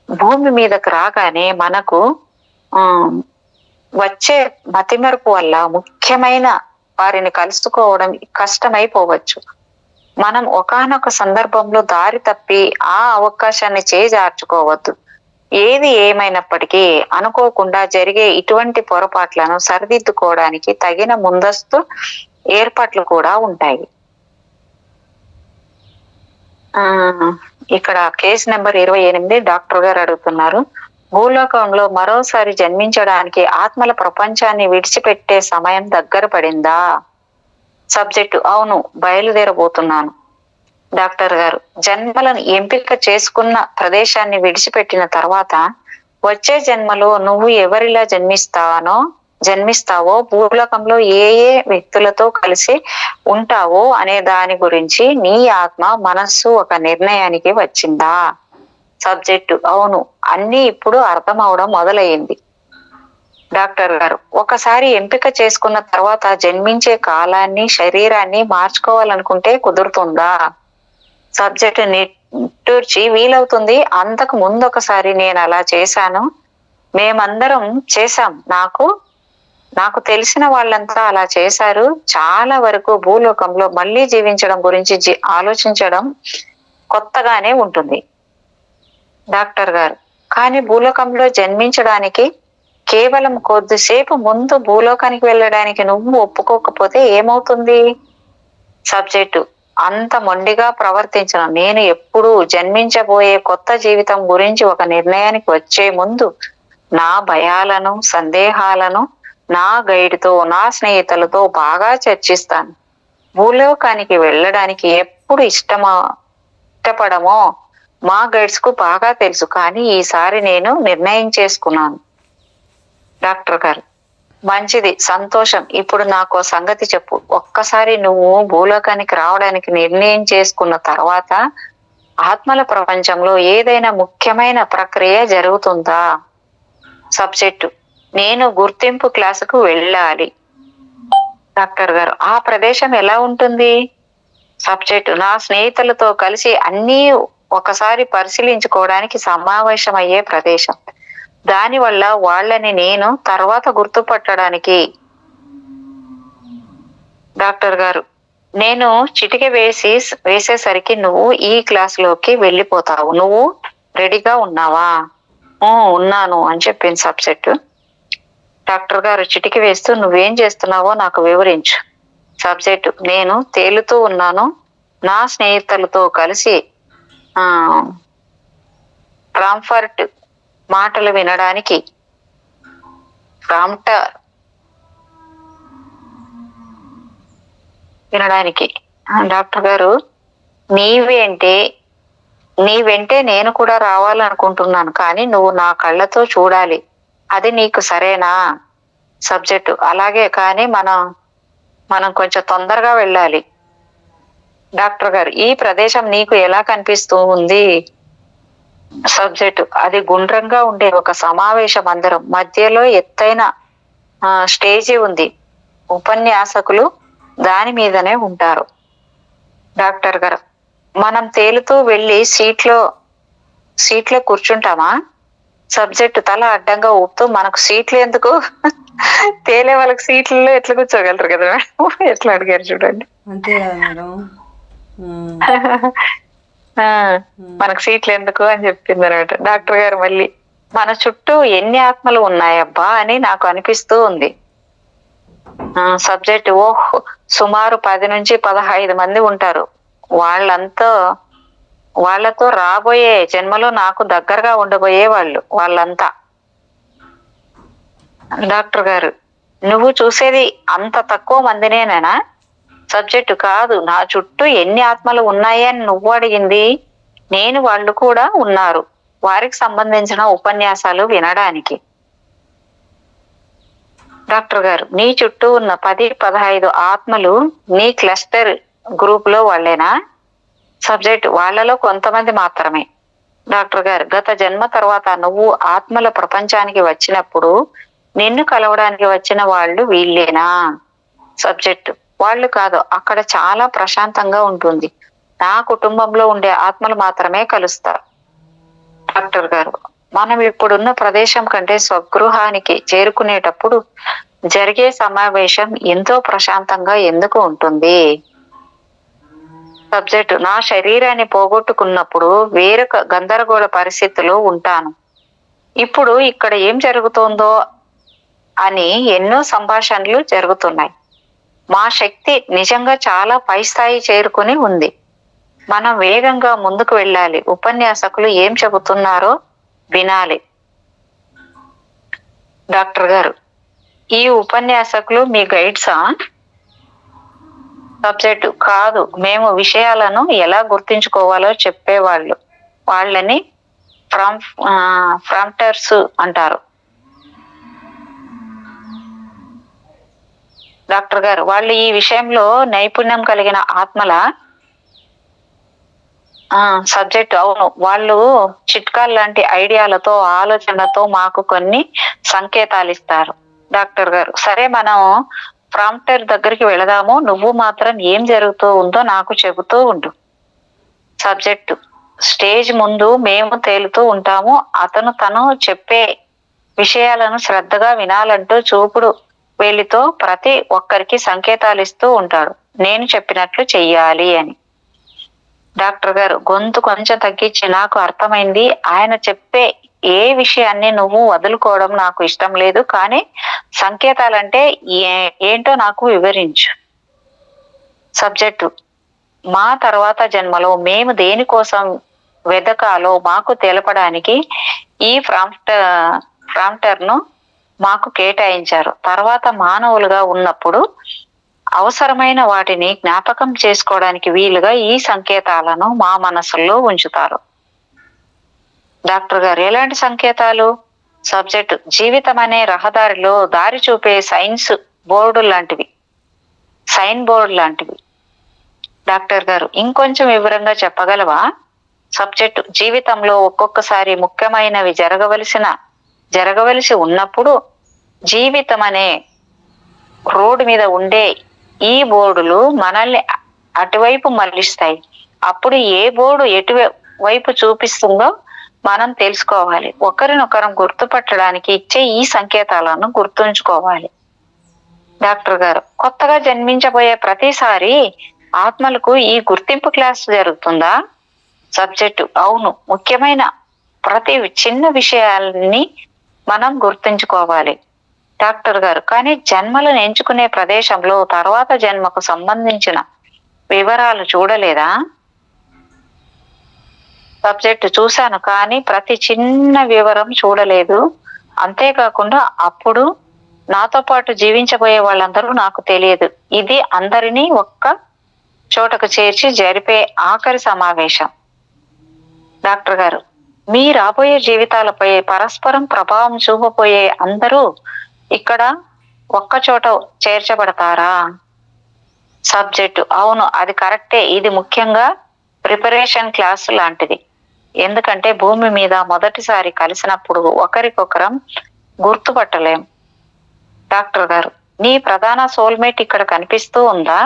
Speaker 2: భూమి మీదకు రాగానే మనకు ఆ వచ్చే మతిమరుపు వల్ల ముఖ్యమైన వారిని కలుసుకోవడం కష్టమైపోవచ్చు. మనం ఒకానొక సందర్భంలో దారి తప్పి ఆ అవకాశాన్ని చేజార్చుకోవద్దు. ఏది ఏమైనప్పటికీ అనుకోకుండా జరిగే ఇటువంటి పొరపాట్లను సరిదిద్దుకోవడానికి తగిన ముందస్తు ఏర్పాట్లు కూడా ఉంటాయి. ఆ ఇక్కడ కేసు నెంబర్ 28 డాక్టర్ గారు అడుగుతున్నారు. భూలోకంలో మరోసారి జన్మించడానికి ఆత్మల ప్రపంచాన్ని విడిచిపెట్టే సమయం దగ్గర పడిందా? సబ్జెక్టు అవును, బయలుదేరబోతున్నాను. డాక్టర్ గారు జన్మలను ఎంపిక చేసుకున్న ప్రదేశాన్ని విడిచిపెట్టిన తర్వాత వచ్చే జన్మలో నువ్వు ఎవరిలా జన్మిస్తావో భూలోకంలో ఏ ఏ వ్యక్తులతో కలిసి ఉంటావో అనే దాని గురించి నీ ఆత్మ మనస్సు ఒక నిర్ణయానికి వచ్చిందా? సబ్జెక్టు అవును, అన్ని ఇప్పుడు అర్థం అవడం మొదలయ్యింది. డాక్టర్ గారు ఒకసారి ఎంపిక చేసుకున్న తర్వాత జన్మించే కాలాన్ని శరీరాన్ని మార్చుకోవాలనుకుంటే కుదురుతుందా? సబ్జెక్ట్ నిట్టూర్చి వీలవుతుంది. అంతకు ముందు ఒకసారి నేను అలా చేశాను. మేమందరం చేశాం. నాకు తెలిసిన వాళ్ళంతా అలా చేశారు. చాలా వరకు భూలోకంలో మళ్ళీ జీవించడం గురించి ఆలోచించడం కొత్తగానే ఉంటుంది. డాక్టర్ గారు కానీ భూలోకంలో జన్మించడానికి కేవలం కొద్దిసేపు ముందు భూలోకానికి వెళ్ళడానికి నువ్వు ఒప్పుకోకపోతే ఏమవుతుంది? సబ్జెక్టు అంత మొండిగా ప్రవర్తించను. నేను ఎప్పుడూ జన్మించబోయే కొత్త జీవితం గురించి ఒక నిర్ణయానికి వచ్చే ముందు నా భయాలను సందేహాలను నా గైడ్తో నా స్నేహితులతో బాగా చర్చిస్తాను. భూలోకానికి వెళ్ళడానికి ఎప్పుడు ఇష్టపడమో మా గైడ్స్ కు బాగా తెలుసు. కానీ ఈసారి నేను నిర్ణయం చేసుకున్నాను. డాక్టర్ గారు మంచిది, సంతోషం. ఇప్పుడు నాకు సంగతి చెప్పు. ఒక్కసారి నువ్వు భూలోకానికి రావడానికి నిర్ణయం చేసుకున్న తర్వాత ఆత్మల ప్రపంచంలో ఏదైనా ముఖ్యమైన ప్రక్రియ జరుగుతుందా? సబ్జెక్టు నేను గుర్తింపు క్లాసుకు వెళ్ళాలి. డాక్టర్ గారు ఆ ప్రదేశం ఎలా ఉంటుంది? సబ్జెక్టు నా స్నేహితులతో కలిసి అన్నీ ఒకసారి పరిశీలించుకోవడానికి సమావేశమయ్యే ప్రదేశం. దానివల్ల వాళ్ళని నేను తర్వాత గుర్తుపట్టడానికి. డాక్టర్ గారు నేను చిటిక వేసేసరికి నువ్వు ఈ క్లాసులోకి వెళ్ళిపోతావు. నువ్వు రెడీగా ఉన్నావా? ఉన్నాను అని చెప్పింది సబ్జెక్టు. డాక్టర్ గారు చిటిక వేస్తూ నువ్వేం చేస్తున్నావో నాకు వివరించు. సబ్జెక్టు నేను తేలుతూ ఉన్నాను. నా స్నేహితులతో కలిసి ప్రాంఫర్ట్ మాటలు వినడానికి డాక్టర్ గారు నీ వెంటే నేను కూడా రావాలనుకుంటున్నాను. కానీ నువ్వు నా కళ్ళతో చూడాలి. అది నీకు సరేనా? సబ్జెక్టు అలాగే, కానీ మనం కొంచెం తొందరగా వెళ్ళాలి. డాక్టర్ గారు ఈ ప్రదేశం నీకు ఎలా కనిపిస్తూ ఉంది? సబ్జెక్టు అది గుండ్రంగా ఉండే ఒక సమావేశ మందిరం. మధ్యలో ఎత్తైన స్టేజీ ఉంది. ఉపన్యాసకులు దాని మీదనే ఉంటారు. డాక్టర్ గారు మనం తేలుతూ వెళ్ళి సీట్లో కూర్చుంటామా? సబ్జెక్టు తల అడ్డంగా ఊపుతూ మనకు సీట్లు ఎందుకు? తేలే వాళ్ళకి సీట్లలో ఎట్లా కూర్చోగలరు కదా మేడం? ఎట్లా అడిగారు చూడండి.
Speaker 1: అంతే కదా మేడం.
Speaker 2: మనకు సీట్లు ఎందుకు అని చెప్పింది అనమాట. డాక్టర్ గారు మళ్ళీ మన చుట్టూ ఎన్ని ఆత్మలు ఉన్నాయబ్బా అని నాకు అనిపిస్తూ ఉంది. సబ్జెక్ట్ సుమారు 10 నుంచి 15 మంది ఉంటారు. వాళ్ళతో రాబోయే జన్మలో నాకు దగ్గరగా ఉండబోయే వాళ్ళంతా. డాక్టర్ గారు నువ్వు చూసేది అంత తక్కువ మందినేనా? సబ్జెక్టు కాదు, నా చుట్టూ ఎన్ని ఆత్మలు ఉన్నాయి అని నువ్వు అడిగింది. నేను వాళ్ళు కూడా ఉన్నారు, వారికి సంబంధించిన ఉపన్యాసాలు వినడానికి. డాక్టర్ గారు నీ చుట్టూ ఉన్న 10-15 ఆత్మలు నీ క్లస్టర్ గ్రూప్ లో వాళ్ళేనా? సబ్జెక్ట్ వాళ్ళలో కొంతమంది మాత్రమే. డాక్టర్ గారు గత జన్మ తర్వాత నువ్వు ఆత్మల ప్రపంచానికి వచ్చినప్పుడు నిన్ను కలవడానికి వచ్చిన వాళ్ళు వీళ్ళేనా? సబ్జెక్ట్ వాళ్ళు కాదు, అక్కడ చాలా ప్రశాంతంగా ఉంటుంది. నా కుటుంబంలో ఉండే ఆత్మలు మాత్రమే కలుస్తారు. డాక్టర్ గారు, మనం ఇప్పుడున్న ప్రదేశం కంటే స్వగృహానికి చేరుకునేటప్పుడు జరిగే సమావేశం ఎంతో ప్రశాంతంగా ఎందుకు ఉంటుంది? సబ్జెక్టు, నా శరీరాన్ని పోగొట్టుకున్నప్పుడు వేరొక గందరగోళ పరిస్థితిలో ఉంటాను. ఇప్పుడు ఇక్కడ ఏం జరుగుతోందో అని ఎన్నో సంభాషణలు జరుగుతున్నాయి. మా శక్తి నిజంగా చాలా పై స్థాయి చేరుకుని ఉంది. మనం వేగంగా ముందుకు వెళ్ళాలి. ఉపన్యాసకులు ఏం చెబుతున్నారో వినాలి. డాక్టర్ గారు, ఈ ఉపన్యాసకులు మీ గైడ్సా? సబ్జెక్టు, కాదు, మేము విషయాలను ఎలా గుర్తించుకోవాలో చెప్పేవాళ్ళు. వాళ్ళని ప్రాంప్టర్స్ అంటారు. డాక్టర్ గారు, వాళ్ళు ఈ విషయంలో నైపుణ్యం కలిగిన ఆత్మల? సబ్జెక్ట్, అవును, వాళ్ళు చిట్కాల్ లాంటి ఐడియాలతో ఆలోచనలతో మాకు కొన్ని సంకేతాలు ఇస్తారు. డాక్టర్ గారు, సరే, మనం ప్రాంప్టర్ దగ్గరికి వెళదాము. నువ్వు మాత్రం ఏం జరుగుతూ ఉందో నాకు చెబుతూ ఉండు. సబ్జెక్టు, స్టేజ్ ముందు మేము తేలుతూ ఉంటాము. అతను తను చెప్పే విషయాలను శ్రద్ధగా వినాలంటూ చూపుడు వేలితో ప్రతి ఒక్కరికి సంకేతాలు ఇస్తూ ఉంటాడు, నేను చెప్పినట్లు చెయ్యాలి అని. డాక్టర్ గారు, గొంతు కొంచెం తగ్గించి, నాకు అర్థమైంది. ఆయన చెప్పే ఏ విషయాన్ని నువ్వు వదులుకోవడం నాకు ఇష్టం లేదు, కానీ సంకేతాలంటే ఏంటో నాకు వివరించు. సబ్జెక్టు, మా తర్వాత జన్మలో మేము దేనికోసం వెదకాలో మాకు తెలపడానికి ఈ ప్రాంప్టర్ను మాకు కేటాయించారు. తర్వాత మానవులుగా ఉన్నప్పుడు అవసరమైన వాటిని జ్ఞాపకం చేసుకోవడానికి వీలుగా ఈ సంకేతాలను మా మనసుల్లో ఉంచుతారు. డాక్టర్ గారు, ఎలాంటి సంకేతాలు? సబ్జెక్టు, జీవితం అనే రహదారిలో దారి చూపే సైన్ బోర్డు లాంటివి. డాక్టర్ గారు, ఇంకొంచెం వివరంగా చెప్పగలవా? సబ్జెక్టు, జీవితంలో ఒక్కొక్కసారి ముఖ్యమైనవి జరగవలసి ఉన్నప్పుడు జీవితం అనే రోడ్డు మీద ఉండే ఈ బోర్డులు మనల్ని అటువైపు మళ్లిస్తాయి. అప్పుడు ఏ బోర్డు ఎటువైపు చూపిస్తుందో మనం తెలుసుకోవాలి. ఒకరినొకరం గుర్తుపట్టడానికి ఇచ్చే ఈ సంకేతాలను గుర్తుంచుకోవాలి. డాక్టర్ గారు, కొత్తగా జన్మించబోయే ప్రతిసారి ఆత్మలకు ఈ గుర్తింపు క్లాస్ జరుగుతుందా? సబ్జెక్టు, అవును, ముఖ్యమైన ప్రతి చిన్న విషయాల్ని మనం గుర్తుంచుకోవాలి. డాక్టర్ గారు, కానీ జన్మలను ఎంచుకునే ప్రదేశంలో తర్వాత జన్మకు సంబంధించిన వివరాలు చూడలేదా? సబ్జెక్టు, చూశాను, కానీ ప్రతి చిన్న వివరం చూడలేదు. అంతేకాకుండా అప్పుడు నాతో పాటు జీవించబోయే వాళ్ళందరూ నాకు తెలియదు. ఇది అందరినీ ఒక్క చోటకు చేర్చి జరిపే ఆఖరి సమావేశం. డాక్టర్ గారు, మీ రాబోయే జీవితాలపై పరస్పరం ప్రభావం చూపబోయే అందరూ ఇక్కడ ఒక్క చోట చేర్చబడతారా? సబ్జెక్టు, అవును, అది కరెక్టే. ఇది ముఖ్యంగా ప్రిపరేషన్ క్లాస్ లాంటిది. ఎందుకంటే భూమి మీద మొదటిసారి కలిసినప్పుడు ఒకరికొకరం గుర్తుపట్టలేం. డాక్టర్ గారు, నీ ప్రధాన సోల్మేట్ ఇక్కడ కనిపిస్తూ ఉందా?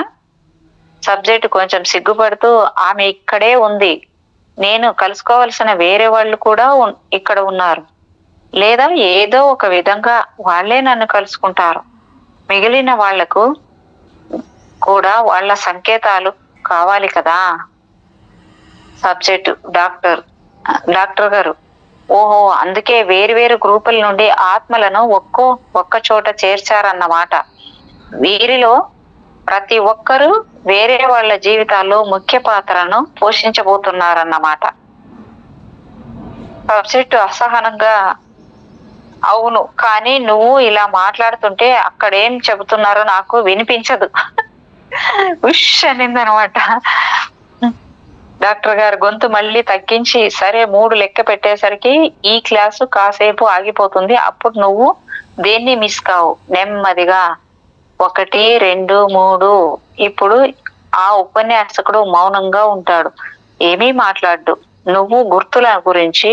Speaker 2: సబ్జెక్టు కొంచెం సిగ్గుపడుతూ, ఆమె ఇక్కడే ఉంది. నేను కలుసుకోవలసిన వేరే వాళ్ళు కూడా ఇక్కడ ఉన్నారు. లేదా ఏదో ఒక విధంగా వాళ్ళే నన్ను కలుసుకుంటారు. మిగిలిన వాళ్లకు కూడా వాళ్ళ సంకేతాలు కావాలి కదా. సబ్జెక్టు, డాక్టర్ గారు, ఓహో, అందుకే వేరు గ్రూపుల నుండి ఆత్మలను ఒక్క చోట చేర్చారన్నమాట. వీరిలో ప్రతి ఒక్కరూ వేరే వాళ్ళ జీవితాల్లో ముఖ్య పాత్రను పోషించబోతున్నారన్నమాట. సబ్జెక్టు అసహనంగా, అవును, కానీ నువ్వు ఇలా మాట్లాడుతుంటే అక్కడేం చెబుతున్నారో నాకు వినిపించదు. ఉష్ అనిందనమాట. డాక్టర్ గారు గొంతు మళ్ళీ తగ్గించి, సరే, 3 లెక్క పెట్టేసరికి ఈ క్లాసు కాసేపు ఆగిపోతుంది. అప్పుడు నువ్వు దేన్ని మిస్ కావు. నెమ్మదిగా 1, 2, 3. ఇప్పుడు ఆ ఉపన్యాసకుడు మౌనంగా ఉంటాడు, ఏమీ మాట్లాడు. నువ్వు గుర్తుల గురించి,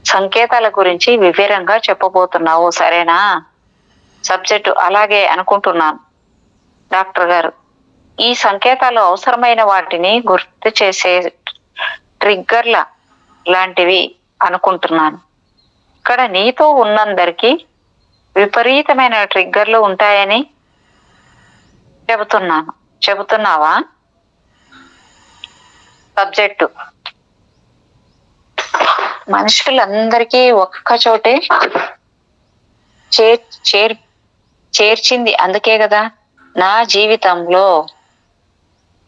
Speaker 2: సంకేతాల గురించి వివరంగా చెప్పబోతున్నావు, సరేనా? సబ్జెక్టు, అలాగే అనుకుంటున్నాను. డాక్టర్ గారు, ఈ సంకేతాలు అవసరమైన వాటిని గుర్తు చేసే ట్రిగ్గర్ల లాంటివి అనుకుంటున్నాను. ఇక్కడ నీతో ఉన్నందరికీ విపరీతమైన ట్రిగ్గర్లు ఉంటాయని చెబుతున్నావా? సబ్జెక్టు: మనుషులందరికీ ఒక్క చోటే చేర్చింది అందుకే కదా. నా జీవితంలో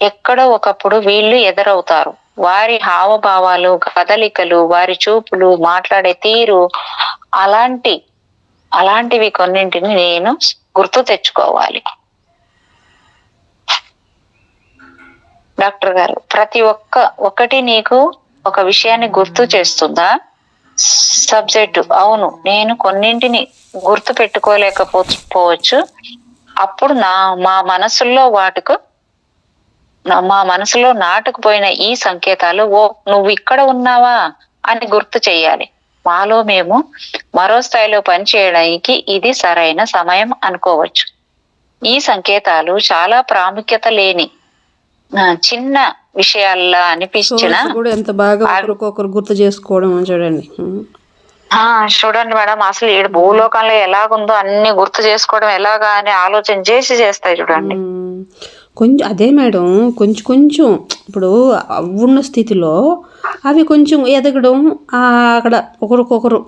Speaker 2: ఎక్కడో ఒకప్పుడు వీళ్ళు ఎదురవుతారు. వారి హావభావాలు, కదలికలు, వారి చూపులు, మాట్లాడే తీరు, అలాంటివి కొన్నింటిని నేను గుర్తు తెచ్చుకోవాలి. డాక్టర్ గారు, ప్రతి ఒక్కటి నీకు ఒక విషయాన్ని గుర్తు చేస్తుందా? సబ్జెక్టు: అవును, నేను కొన్నింటిని గుర్తు పెట్టుకోలేకపోవచ్చు. అప్పుడు మా మనసులో నాటుకుపోయిన ఈ సంకేతాలు నువ్వు ఇక్కడ ఉన్నావా అని గుర్తు చెయ్యాలి. మాలో మేము మరో స్థాయిలో పనిచేయడానికి ఇది సరైన సమయం అనుకోవచ్చు. ఈ సంకేతాలు చాలా ప్రాముఖ్యత లేని చిన్న విషయాల్లా అనిపించిన
Speaker 1: కూడా ఎంత బాగా ఒకరికొకరు గుర్తు చేసుకోవడం చూడండి.
Speaker 2: చూడండి మేడం, అసలు ఈ భూలోకంలో ఎలాగుందో అన్ని గుర్తు చేసుకోవడం ఎలాగా అని ఆలోచన చేస్తాయి చూడండి.
Speaker 1: కొంచెం అదే మేడం, కొంచెం ఇప్పుడు ఉన్న స్థితిలో అవి కొంచెం ఎదగడం, అక్కడ ఒకరికొకరు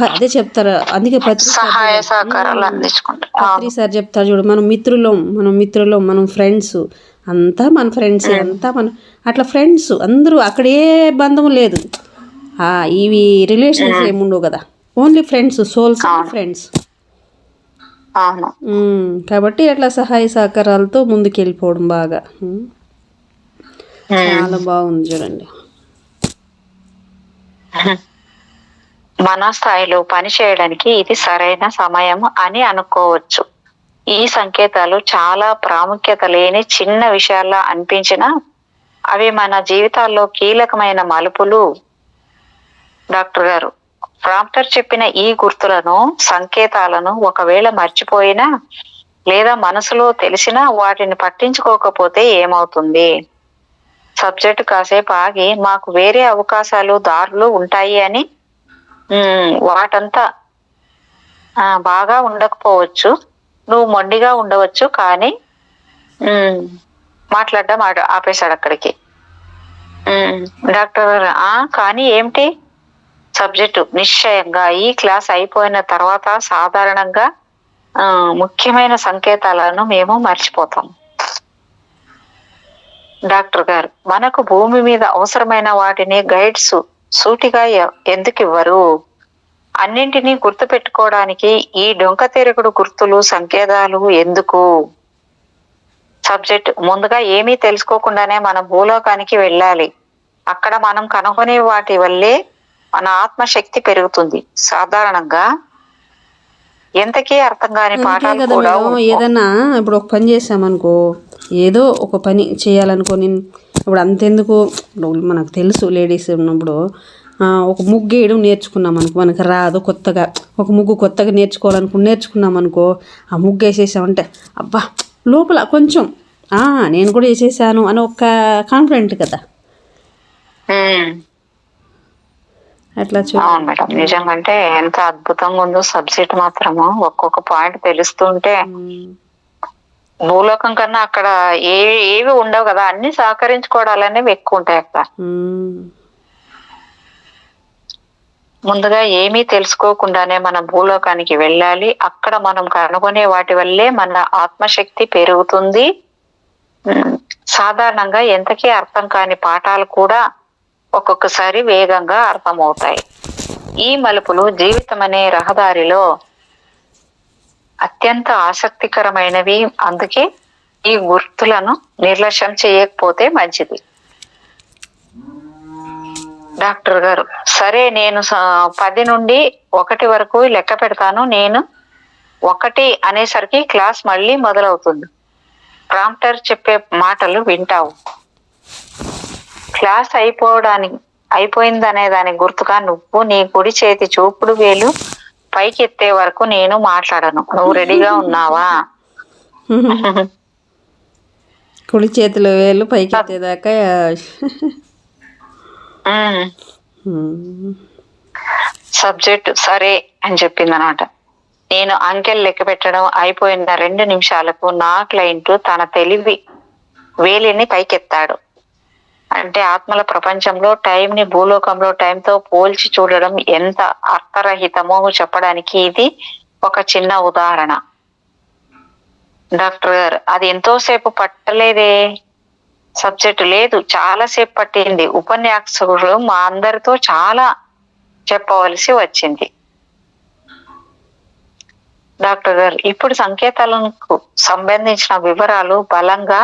Speaker 1: అదే చెప్తారు. అందుకే
Speaker 2: సహాయ సహకారాలు అందించుకుంటారు.
Speaker 1: పత్రి సార్ చెప్తారు చూడు, మనం మిత్రులం, మనం ఫ్రెండ్స్ అంతా మన ఫ్రెండ్స్, అంతా మన అట్లా ఫ్రెండ్స్ అందరూ, అక్కడ ఏ బంధం లేదు. ఇవి రిలేషన్స్ ఏముండవు కదా, ఓన్లీ ఫ్రెండ్స్, సోల్స్ ఫ్రెండ్స్. కాబట్టి అట్లా సహాయ సహకారాలతో ముందుకు వెళ్ళిపోవడం బాగా చాలా బాగుంది చూడండి.
Speaker 2: మన స్థాయిలో పని చేయడానికి ఇది సరైన సమయం అని అనుకోవచ్చు. ఈ సంకేతాలు చాలా ప్రాముఖ్యత లేని చిన్న విషయాల్లో అనిపించినా అవి మన జీవితాల్లో కీలకమైన మలుపులు. డాక్టర్ గారు, ప్రాంప్టర్ చెప్పిన ఈ గుర్తులను, సంకేతాలను ఒకవేళ మర్చిపోయినా లేదా మనసులో తెలిసినా వాటిని పట్టించుకోకపోతే ఏమవుతుంది? సబ్జెక్టు కాసేపు ఆగి మాకు వేరే అవకాశాలు, దారులు ఉంటాయి అని, వాటంతా బాగా ఉండకపోవచ్చు, నువ్వు మొండిగా ఉండవచ్చు, కానీ మాట్లాడడం ఆపేశాడు అక్కడికి. డాక్టర్ గారు, కానీ ఏమిటి? సబ్జెక్టు: నిశ్చయంగా ఈ క్లాస్ అయిపోయిన తర్వాత సాధారణంగా ముఖ్యమైన సంకేతాలను మేము మర్చిపోతాం. డాక్టర్ గారు, మనకు భూమి మీద అవసరమైన వాటిని గైడ్స్ సూటిగా ఎందుకు ఇవ్వరు? అన్నింటినీ గుర్తు పెట్టుకోవడానికి ఈ డొంక తిరుగుడు గుర్తులు, సంకేతాలు ఎందుకు? సబ్జెక్ట్: ముందుగా ఏమీ తెలుసుకోకుండానే మనం భూలోకానికి వెళ్ళాలి. అక్కడ మనం కనుగొనే వాటి వల్లే మన ఆత్మశక్తి పెరుగుతుంది. సాధారణంగా ఎంతకీ అర్థం కాని పాఠాలు కూడా.
Speaker 1: ఏదన్నా ఇప్పుడు ఒక పని చేసామనుకో, ఏదో ఒక పని చేయాలనుకో, నేను ఇప్పుడు అంతెందుకు, మనకు తెలుసు లేడీస్ ఉన్నప్పుడు ఒక ముగ్గు వేయడం నేర్చుకున్నాం అనుకో, మనకు రాదు, కొత్తగా ఒక ముగ్గు కొత్తగా నేర్చుకున్నాం అనుకో, ఆ ముగ్గు వేసేసామంటే అబ్బా లోపల కొంచెం నేను కూడా వేసేసాను అని ఒక కాన్ఫిడెంట్ కదా. అట్లా
Speaker 2: అవును మేడం, నిజంగా అంటే ఎంత అద్భుతంగా ఉందో సబ్జెక్ట్ మాత్రము. ఒక్కొక్క పాయింట్ తెలుస్తుంటే భూలోకం కన్నా అక్కడ ఏవి ఉండవు కదా, అన్ని సహకరించుకోవడాలనేవి ఎక్కువ ఉంటాయి అక్కడ. ముందుగా ఏమీ తెలుసుకోకుండానే మనం భూలోకానికి వెళ్ళాలి. అక్కడ మనం కనుగొనే వాటి వల్లే మన ఆత్మశక్తి పెరుగుతుంది. సాధారణంగా ఎంతకీ అర్థం కాని పాఠాలు కూడా ఒక్కొక్కసారి వేగంగా అర్థమవుతాయి. ఈ మలుపులు జీవితం అనే రహదారిలో అత్యంత ఆసక్తికరమైనవి. అందుకే ఈ గుర్తులను నిర్లక్ష్యం చేయకపోతే మంచిది. డాక్టర్ గారు, సరే, నేను 10 నుండి 1 వరకు లెక్క పెడతాను. నేను 1 అనేసరికి క్లాస్ మళ్ళీ మొదలవుతుంది. ప్రాంప్టర్ చెప్పే మాటలు వింటావు. క్లాస్ అయిపోయిందనే దానికి గుర్తుగా నువ్వు నీ కుడి చేతి చూపుడు వేలు పైకి ఎత్తే వరకు నేను మాట్లాడను. నువ్వు రెడీగా ఉన్నావా?
Speaker 1: కుడి చేతిలో వేలు పైకెత్తేదాకా.
Speaker 2: సబ్జెక్ట్ సరే అని చెప్పింది అనమాట. నేను అంకెలు లెక్క పెట్టడం అయిపోయిన 2 నిమిషాలకు నా క్లయింట్ తన తెలివి వేలిని పైకెత్తాడు. అంటే ఆత్మల ప్రపంచంలో టైం ని భూలోకంలో టైంతో పోల్చి చూడడం ఎంత అర్థరహితమో చెప్పడానికి ఇది ఒక చిన్న ఉదాహరణ. డాక్టర్ గారు, అది ఎంతోసేపు పట్టలేదే. సబ్జెక్ట్ లేదు, చాలాసేపు పట్టింది. ఉపన్యాసకుడు మా అందరితో చాలా చెప్పవలసి వచ్చింది. డాక్టర్ గారు, ఇప్పుడు సంకేతాలకు సంబంధించిన వివరాలు బలంగా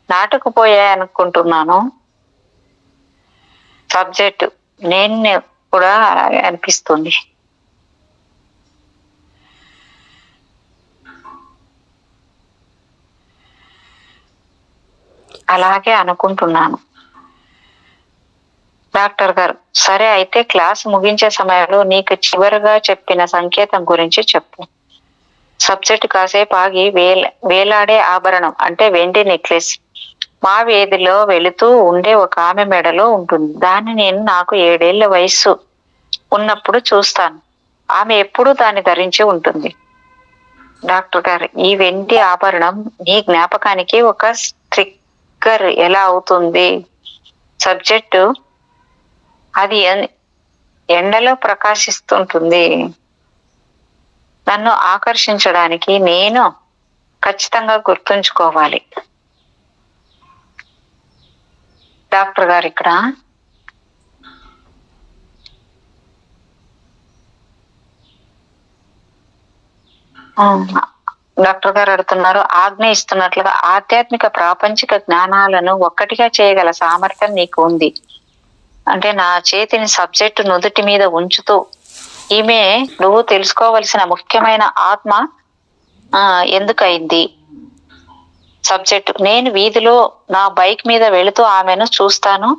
Speaker 2: నాటుకుపోయాయనుకుంటున్నాను. సబ్జెక్ట్, నేను కూడా అలాగే అనిపిస్తుంది. అలాగే అనుకుంటున్నాను. డాక్టర్ గారు, సరే అయితే క్లాస్ ముగించే సమయంలో నీకు చివరిగా చెప్పిన సంకేతం గురించి చెప్పు. సబ్జెక్ట్ కాసేపు ఆగి వేలాడే ఆభరణం అంటే వెండి నెక్లెస్ మా వీధిలో వెళుతూ ఉండే ఒక ఆమె మెడలో ఉంటుంది. దాన్ని నేను నాకు 7 ఏళ్ల వయస్సు ఉన్నప్పుడు చూస్తాను. ఆమె ఎప్పుడూ దాన్ని ధరించి ఉంటుంది. డాక్టర్ గారు, ఈ వెండి ఆభరణం నీ జ్ఞాపకానికి ఒక ట్రిగ్గర్ ఎలా అవుతుంది? సబ్జెక్టు, అది ఎండలో ప్రకాశిస్తుంటుంది. నన్ను ఆకర్షించడానికి నేను ఖచ్చితంగా గుర్తుంచుకోవాలి. డాక్టర్ గారు, ఇక్కడ డాక్టర్ గారు అడుగుతున్నారు, ఆజ్ఞ ఇస్తున్నట్లుగా ఆధ్యాత్మిక ప్రాపంచిక జ్ఞానాలను ఒక్కటిగా చేయగల సామర్థ్యం నీకు ఉంది. అంటే నా చేతిని సబ్జెక్టు నుదుటి మీద ఉంచుతూ, ఈమె నువ్వు తెలుసుకోవలసిన ముఖ్యమైన ఆత్మ ఎందుకయింది? సబ్జెక్టు, నేను వీధిలో నా బైక్ మీద వెళుతూ ఆమెను చూస్తాను.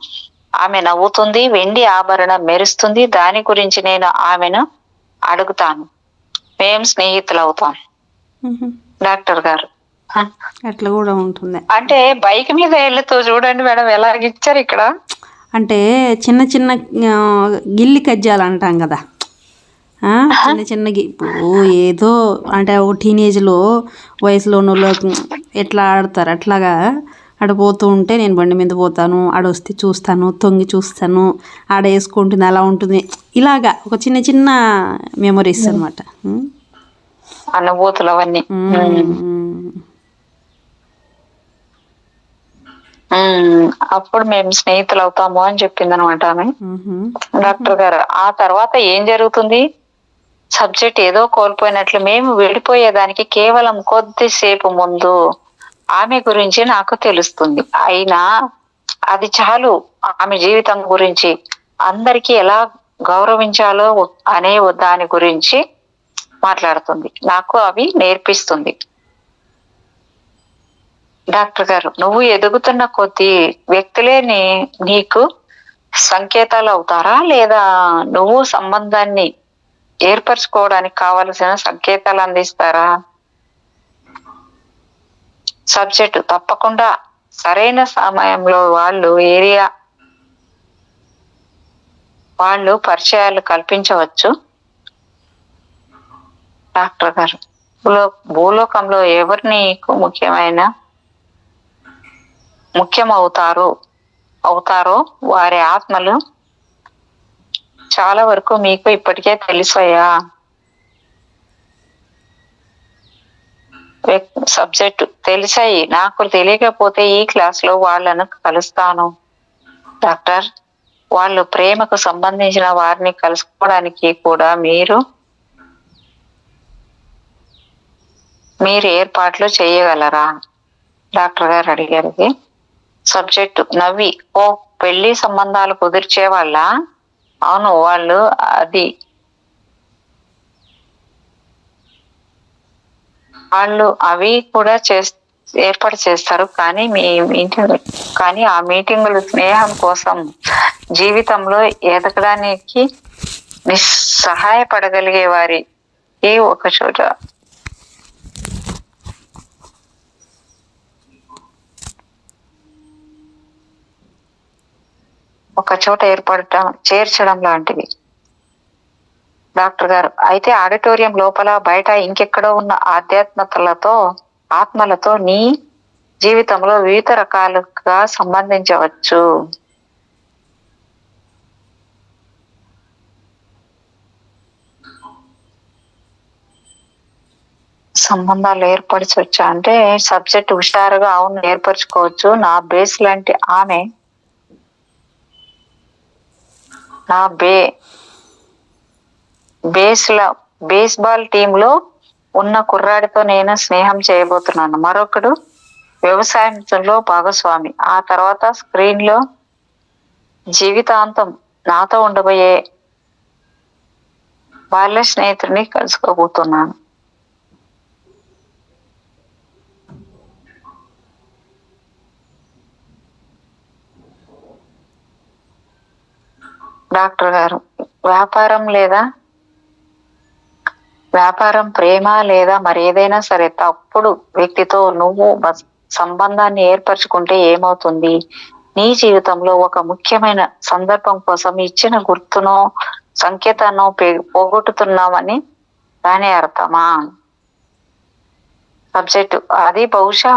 Speaker 2: ఆమె నవ్వుతుంది, వెండి ఆభరణం మెరుస్తుంది. దాని గురించి నేను ఆమెను అడుగుతాను. మేం స్నేహితులు అవుతాం. డాక్టర్ గారు,
Speaker 1: అట్లా కూడా ఉంటుంది.
Speaker 2: అంటే బైక్ మీద వెళుతూ చూడండి మేడం ఎలాగిచ్చారు ఇక్కడ.
Speaker 1: అంటే చిన్న చిన్న గిల్లి కజ్జాలు అంటాం కదా, చిన్న చిన్న ఇప్పుడు ఏదో అంటే ఓ టీనేజ్లో వయసులో ఉన్నోళ్ళు ఎట్లా ఆడతారు అట్లాగా ఆడపోతూ ఉంటే నేను బండి మీద పోతాను, ఆడొస్తే చూస్తాను, తొంగి చూస్తాను, ఆడ వేసుకుంటుంది, అలా ఉంటుంది. ఇలాగా ఒక చిన్న చిన్న మెమరీస్ అనమాట,
Speaker 2: అనుభూతులు అవన్నీ. అప్పుడు మేము స్నేహితులు అవుతాము అని చెప్పింది అనమాట ఆమె. డాక్టర్ గారు, ఆ తర్వాత ఏం జరుగుతుంది? సబ్జెక్ట్ ఏదో కోల్పోయినట్లు మేము విడిపోయేదానికి కేవలం కొద్దిసేపు ముందు ఆమె గురించి నాకు తెలుస్తుంది. అయినా అది చాలు. ఆమె జీవితం గురించి, అందరికీ ఎలా గౌరవించాలో అనే దాని గురించి మాట్లాడుతుంది. నాకు అవి నేర్పిస్తుంది. డాక్టర్ గారు, నువ్వు ఎదుగుతున్న కొద్ది వ్యక్తులే నీకు సంకేతాలు అవుతారా, లేదా నువ్వు సంబంధాన్ని ఏర్పరచుకోవడానికి కావలసిన సంకేతాలు అందిస్తారా? సబ్జెక్ట్, తప్పకుండా. సరైన సమయంలో వాళ్ళు పరిచయాలు కల్పించవచ్చు. డాక్టర్ గారు, భూలోకంలో ఎవరు నీకు అవుతారో వారి ఆత్మలు చాలా వరకు మీకు ఇప్పటికే తెలిసాయా? సబ్జెక్టు, తెలిసాయి. నాకు తెలియకపోతే ఈ క్లాస్ లో వాళ్ళను కలుస్తాను. డాక్టర్, వాళ్ళు ప్రేమకు సంబంధించిన వారిని కలుసుకోవడానికి కూడా మీరు ఏర్పాట్లు చేయగలరా? డాక్టర్ గారు అడిగారు. సబ్జెక్టు నవ్వి, ఓ పెళ్లి సంబంధాలు కుదిర్చే వాళ్ళ? అవును, వాళ్ళు అవి కూడా ఏర్పాటు చేస్తారు. కానీ ఆ మీటింగులు స్నేహం కోసం, జీవితంలో ఎదగడానికి సహాయపడగలిగే వారికి ఒక చోట ఒక చోట ఏర్పడటం, చేర్చడం లాంటివి. డాక్టర్ గారు, అయితే ఆడిటోరియం లోపల బయట ఇంకెక్కడో ఉన్న ఆత్మలతో నీ జీవితంలో వివిధ రకాలుగా సంబంధించవచ్చు. సంబంధాలు ఏర్పరచవచ్చా అంటే సబ్జెక్ట్ హుషారుగా అవును ఏర్పరచుకోవచ్చు. నా బేస్ లాంటి ఆమె నా బేస్బాల్ టీంలో ఉన్న కుర్రాడితో నేను స్నేహం చేయబోతున్నాను. మరొకడు వ్యవసాయంలో భాగస్వామి. ఆ తర్వాత స్క్రీన్ లో జీవితాంతం నాతో ఉండబోయే బాల్య స్నేహితుడిని కలుసుకోబోతున్నాను. డాక్టర్ గారు, వ్యాపారం, ప్రేమ లేదా మరి ఏదైనా సరే తప్పుడు వ్యక్తితో నువ్వు సంబంధాన్ని ఏర్పరచుకుంటే ఏమవుతుంది? నీ జీవితంలో ఒక ముఖ్యమైన సందర్భం కోసం ఇచ్చిన గుర్తునో సంకేతాన్నో పోగొట్టుతున్నావని దాని అర్థమా? సబ్జెక్టు, అది బహుశా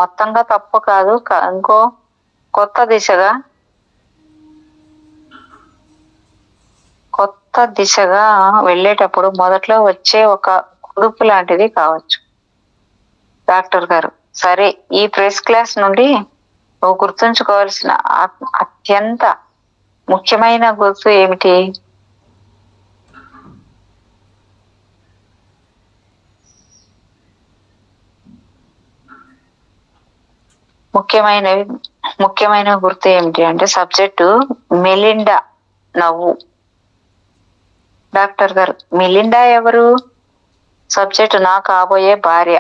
Speaker 2: మొత్తంగా తప్పు కాదు, ఇంకో కొత్త దిశగా వెళ్ళేటప్పుడు మొదట్లో వచ్చే ఒక కుడుపు లాంటిది కావచ్చు. డాక్టర్ గారు, సరే, ఈ ప్రెస్ క్లాస్ నుండి నువ్వు గుర్తుంచుకోవాల్సిన అత్యంత ముఖ్యమైన గుర్తు ఏమిటి? ముఖ్యమైన గుర్తు ఏమిటి అంటే సబ్జెక్టు మెలిండా నవ్వు. డాక్టర్ గారు, మిలిండా ఎవరు? సబ్జెక్ట్, నా కాబోయే భార్య.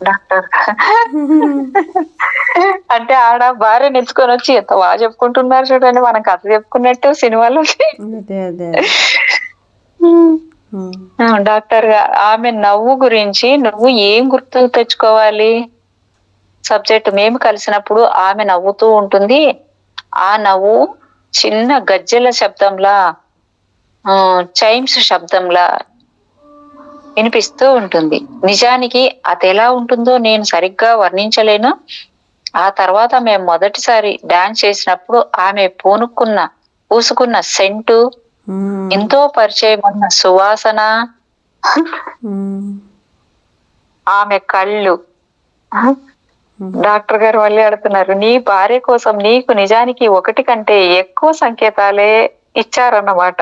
Speaker 2: డాక్టర్ అంటే ఆడ భార్య నెచ్చుకొని వచ్చి ఎంత బాగా చెప్పుకుంటున్నారు చూడండి, మనం కథ చెప్పుకున్నట్టు సినిమాలో. డాక్టర్ గారు, ఆమె నవ్వు గురించి నువ్వు ఏం గుర్తు తెచ్చుకోవాలి? సబ్జెక్ట్, మేము కలిసినప్పుడు ఆమె నవ్వుతూ ఉంటుంది. ఆ నవ్వు చిన్న గజ్జెల శబ్దంలా, చైమ్స్ శబ్దంలా వినిపిస్తూ ఉంటుంది. నిజానికి అది ఎలా ఉంటుందో నేను సరిగ్గా వర్ణించలేను. ఆ తర్వాత మేము మొదటిసారి డాన్స్ చేసినప్పుడు ఆమె పూసుకున్న సెంటు, ఎంతో పరిచయం ఉన్న సువాసన, ఆమె కళ్ళు. డాక్టర్ గారు మళ్ళీ అడుగుతున్నారు, నీ భార్య కోసం నీకు నిజానికి ఒకటి కంటే ఎక్కువ సంకేతాలే ఇచ్చారన్నమాట.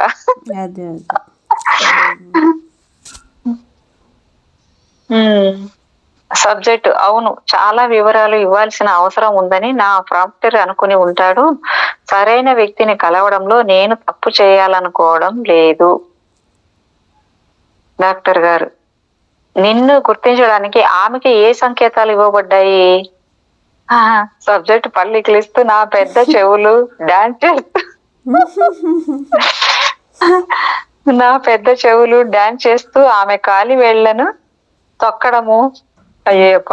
Speaker 2: సబ్జెక్ట్, అవును, చాలా వివరాలు ఇవ్వాల్సిన అవసరం ఉందని నా ప్రాంప్టర్ అనుకుని ఉంటాడు. సరైన వ్యక్తిని కలవడంలో నేను తప్పు చేయాలనుకోవడం లేదు. డాక్టర్ గారు, నిన్ను గుర్తించడానికి ఆమెకి ఏ సంకేతాలు ఇవ్వబడ్డాయి? సబ్జెక్ట్, పల్లికిలిస్తూ నా పెద్ద చెవులు డాన్స్ చేస్తూ ఆమె కాలి వేళ్లను తొక్కడము. అయ్యప్ప,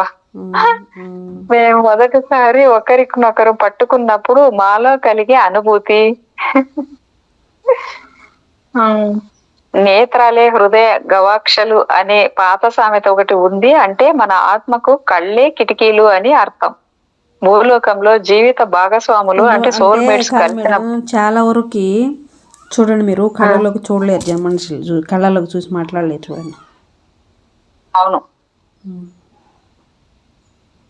Speaker 2: మేము మొదటిసారి ఒకరినొకరు పట్టుకున్నప్పుడు మాలో కలిగే అనుభూతి. నేత్రాలే హృదయ గవాక్షలు అనే పాత సామెత ఒకటి ఉంది. అంటే మన ఆత్మకు కళ్ళే కిటికీలు అని అర్థం. భూలోకంలో జీవిత భాగస్వాములు అంటే సోల్మేట్స్ కలిసిన
Speaker 1: చాలా వరకు చూడండి, మీరు కళ్ళలోకి చూడలేరు, మనుషులు కళ్ళలోకి చూసి మాట్లాడలేరు చూడండి.
Speaker 2: అవును,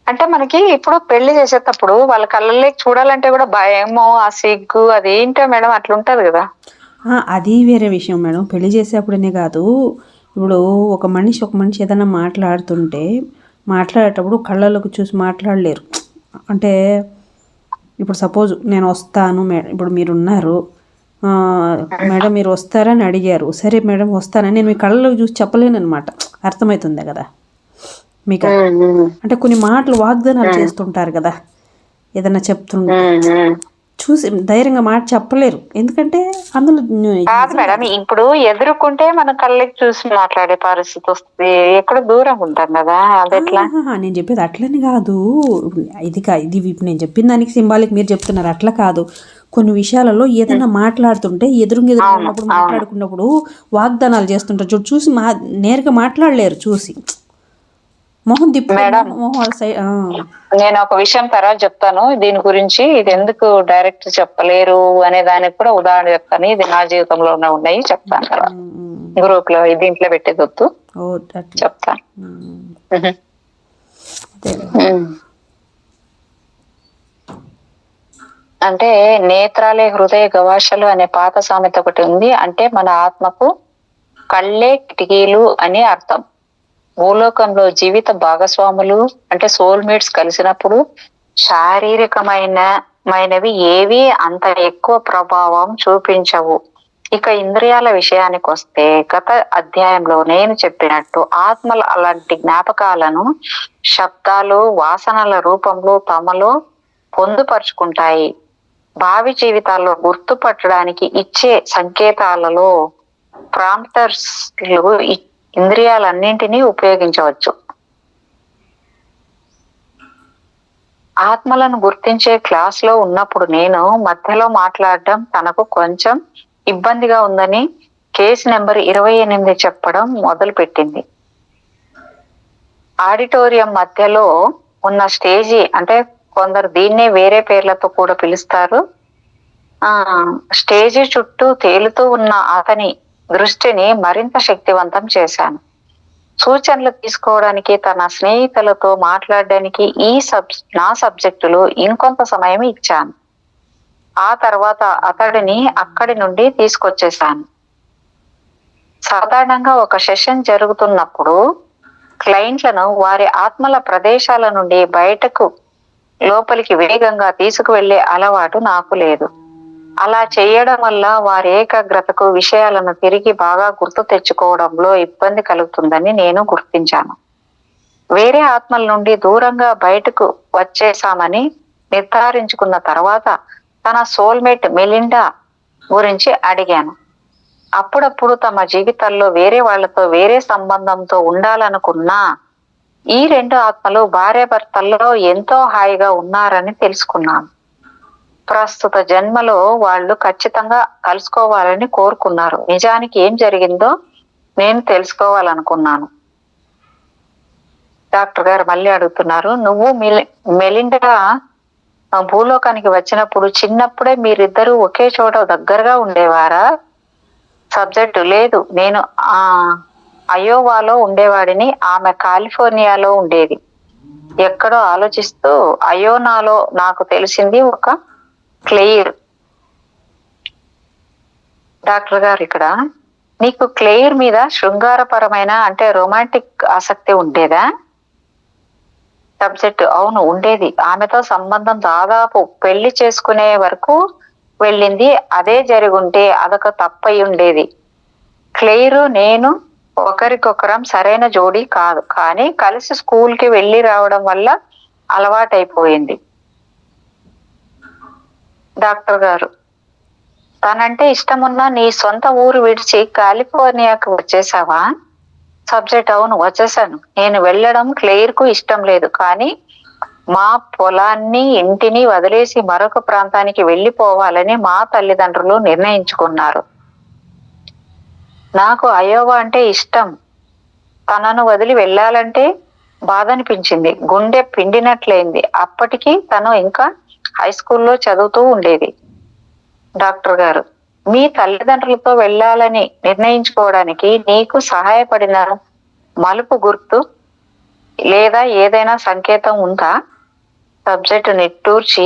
Speaker 2: అంటే మనకి ఇప్పుడు పెళ్లి చేసేటప్పుడు వాళ్ళ కళ్ళలోకి చూడాలంటే కూడా భయమో, ఆ సిగ్గు, అదేంటో మేడం అట్లుంటది కదా.
Speaker 1: అది వేరే విషయం మేడం. పెళ్లి చేసేప్పుడనే కాదు, ఇప్పుడు ఒక మనిషి ఏదైనా మాట్లాడేటప్పుడు కళ్ళలోకి చూసి మాట్లాడలేరు. అంటే ఇప్పుడు సపోజ్ నేను వస్తాను మేడం, ఇప్పుడు మీరున్నారు మేడం, మీరు వస్తారని అడిగారు, సరే మేడం వస్తానని నేను మీ కళ్ళలోకి చూసి చెప్పలేను అనమాట. అర్థమవుతుందా కదా మీకు? అంటే కొన్ని మాటలు వాగ్దానాలు చేస్తుంటారు కదా, ఏదైనా చెప్తుంటే చూసి ధైర్యంగా మాట చెప్పలేరు. ఎందుకంటే అందులో
Speaker 2: కాదు మేడం, ఇప్పుడు ఎదుర్కొంటే మన కళ్ళకి చూసి మాట్లాడే పరిస్థితి వస్తుంది, ఎక్కడ దూరం ఉంటాం కదా, అది ఎట్లా?
Speaker 1: నేను చెప్పేది అట్లని కాదు, ఇది ఇప్పుడు నేను చెప్పిన దానికి సింబాలిక్ మీరు చెప్తున్నారు, అట్లా కాదు. కొన్ని విషయాలలో ఏదైనా మాట్లాడుతుంటే ఎదురుగా
Speaker 2: అవును
Speaker 1: ఉన్నప్పుడు
Speaker 2: అవును
Speaker 1: మాట్లాడుకున్నప్పుడు వాగ్దానాలు చేస్తుంటారు చూడు, చూసి నేరుగా మాట్లాడలేరు, చూసి మొహం తిప్పుకొని
Speaker 2: మేడం,
Speaker 1: మొహం వాళ్ళ సైడ్.
Speaker 2: నేను ఒక విషయం తర్వాత చెప్తాను దీని గురించి. ఇది ఎందుకు డైరెక్ట్ చెప్పలేరు అనే దానికి కూడా ఉదాహరణ చెప్తాను. ఇది నా జీవితంలోనే ఉన్నాయి, చెప్తాను తర్వాత. గ్రూప్ లో దీంట్లో పెట్టేది వద్దు,
Speaker 1: ఓ అట్లా.
Speaker 2: చెప్తాను.
Speaker 1: అదే.
Speaker 2: అంటే నేత్రాలే హృదయ గవాక్షలు అనే పాత సామెత ఒకటి ఉంది. అంటే మన ఆత్మకు కళ్ళే కిటికీలు అని అర్థం. భూలోకంలో భాగస్వాములు అంటే సోల్మేట్స్ కలిసినప్పుడు శారీరకమైనవి ఏవి అంత ఎక్కువ ప్రభావం చూపించవు. ఇక ఇంద్రియాల విషయానికి వస్తే, గత అధ్యాయంలో నేను చెప్పినట్టు ఆత్మలు అలాంటి జ్ఞాపకాలను శబ్దాలు, వాసనల రూపంలో తమలో పొందుపరుచుకుంటాయి. భావి జీవితాల్లో గుర్తుపట్టడానికి ఇచ్చే సంకేతాలలో ప్రాంప్టర్స్ ఇంద్రియాలన్నింటినీ ఉపయోగించవచ్చు. ఆత్మలను గుర్తించే క్లాస్ లో ఉన్నప్పుడు నేను మధ్యలో మాట్లాడడం తనకు కొంచెం ఇబ్బందిగా ఉందని కేసు నెంబర్ 28 చెప్పడం మొదలు పెట్టింది. ఆడిటోరియం మధ్యలో ఉన్న స్టేజీ, అంటే కొందరు దీన్నే వేరే పేర్లతో కూడా పిలుస్తారు, స్టేజీ చుట్టూ తేలుతూ ఉన్న అతని దృష్టిని మరింత శక్తివంతం చేశాను. సూచనలు తీసుకోవడానికి, తన స్నేహితులతో మాట్లాడడానికి నా సబ్జెక్టులో ఇంకొంత సమయం ఇచ్చాను. ఆ తర్వాత అతడిని అక్కడి నుండి తీసుకొచ్చేశాను. సాధారణంగా ఒక సెషన్ జరుగుతున్నప్పుడు క్లయింట్లను వారి ఆత్మల ప్రదేశాల నుండి బయటకు లోపలికి వేగంగా తీసుకువెళ్లే అలవాటు నాకు లేదు. అలా చేయడం వల్ల వారి ఏకాగ్రతకు విషయాలను తిరిగి బాగా గుర్తు తెచ్చుకోవడంలో ఇబ్బంది కలుగుతుందని నేను గుర్తించాను. వేరే ఆత్మల నుండి దూరంగా బయటకు వచ్చేశామని నిర్ధారించుకున్న తర్వాత తన సోల్మేట్ మెలిండా గురించి అడిగాను. అప్పుడప్పుడు తమ జీవితాల్లో వేరే వాళ్లతో వేరే సంబంధంతో ఉండాలనుకున్నా ఈ 2 ఆత్మలు భార్యాభర్తల్లో ఎంతో హాయిగా ఉన్నారని తెలుసుకున్నాను. ప్రస్తుత జన్మలో వాళ్ళు ఖచ్చితంగా కలుసుకోవాలని కోరుకున్నారు. నిజానికి ఏం జరిగిందో నేను తెలుసుకోవాలనుకున్నాను. డాక్టర్ గారు మళ్ళీ అడుగుతున్నారు, నువ్వు మెలిండా భూలోకానికి వచ్చినప్పుడు చిన్నప్పుడే మీరిద్దరూ ఒకే చోట దగ్గరగా ఉండేవారా? సబ్జెక్ట్: లేదు, నేను అయోవాలో ఉండేవాడిని, ఆమె కాలిఫోర్నియాలో ఉండేది. ఎక్కడో ఆలోచిస్తూ, అయోనాలో నాకు తెలిసింది ఒక క్లెయిర్. డాక్టర్ గారు, ఇక్కడ నీకు క్లెయిర్ మీద శృంగారపరమైన అంటే రొమాంటిక్ ఆసక్తి ఉండేదా? సబ్జెక్ట్: అవును, ఉండేది. ఆమెతో సంబంధం దాదాపు పెళ్లి చేసుకునే వరకు వెళ్ళింది. అదే జరుగుంటే అదొక తప్పై ఉండేది. క్లెయిరు నేను ఒకరికొకరం సరైన జోడీ కాదు, కానీ కలిసి స్కూల్కి వెళ్ళి రావడం వల్ల అలవాటైపోయింది. డాక్టర్ గారు, తనంటే ఇష్టమున్నా నీ సొంత ఊరు విడిచి కాలిఫోర్నియాకు వచ్చేసావా? సబ్జెక్ట్: అవును, వచ్చేసాను. నేను వెళ్ళడం క్లెయిర్కు ఇష్టం లేదు, కానీ మా పొలాన్ని ఇంటిని వదిలేసి మరొక ప్రాంతానికి వెళ్ళిపోవాలని మా తల్లిదండ్రులు నిర్ణయించుకున్నారు. నాకు అయోవా అంటే ఇష్టం. తనను వదిలి వెళ్ళాలంటే బాధ అనిపించింది. గుండె పిండినట్లయింది. అప్పటికి తను ఇంకా హై స్కూల్లో చదువుతూ ఉండేది. డాక్టర్ గారు, మీ తల్లిదండ్రులతో వెళ్ళాలని నిర్ణయించుకోవడానికి నీకు సహాయపడిన మలుపు గుర్తు లేదా ఏదైనా సంకేతం ఉందా? సబ్జెక్టు నిట్టూర్చి,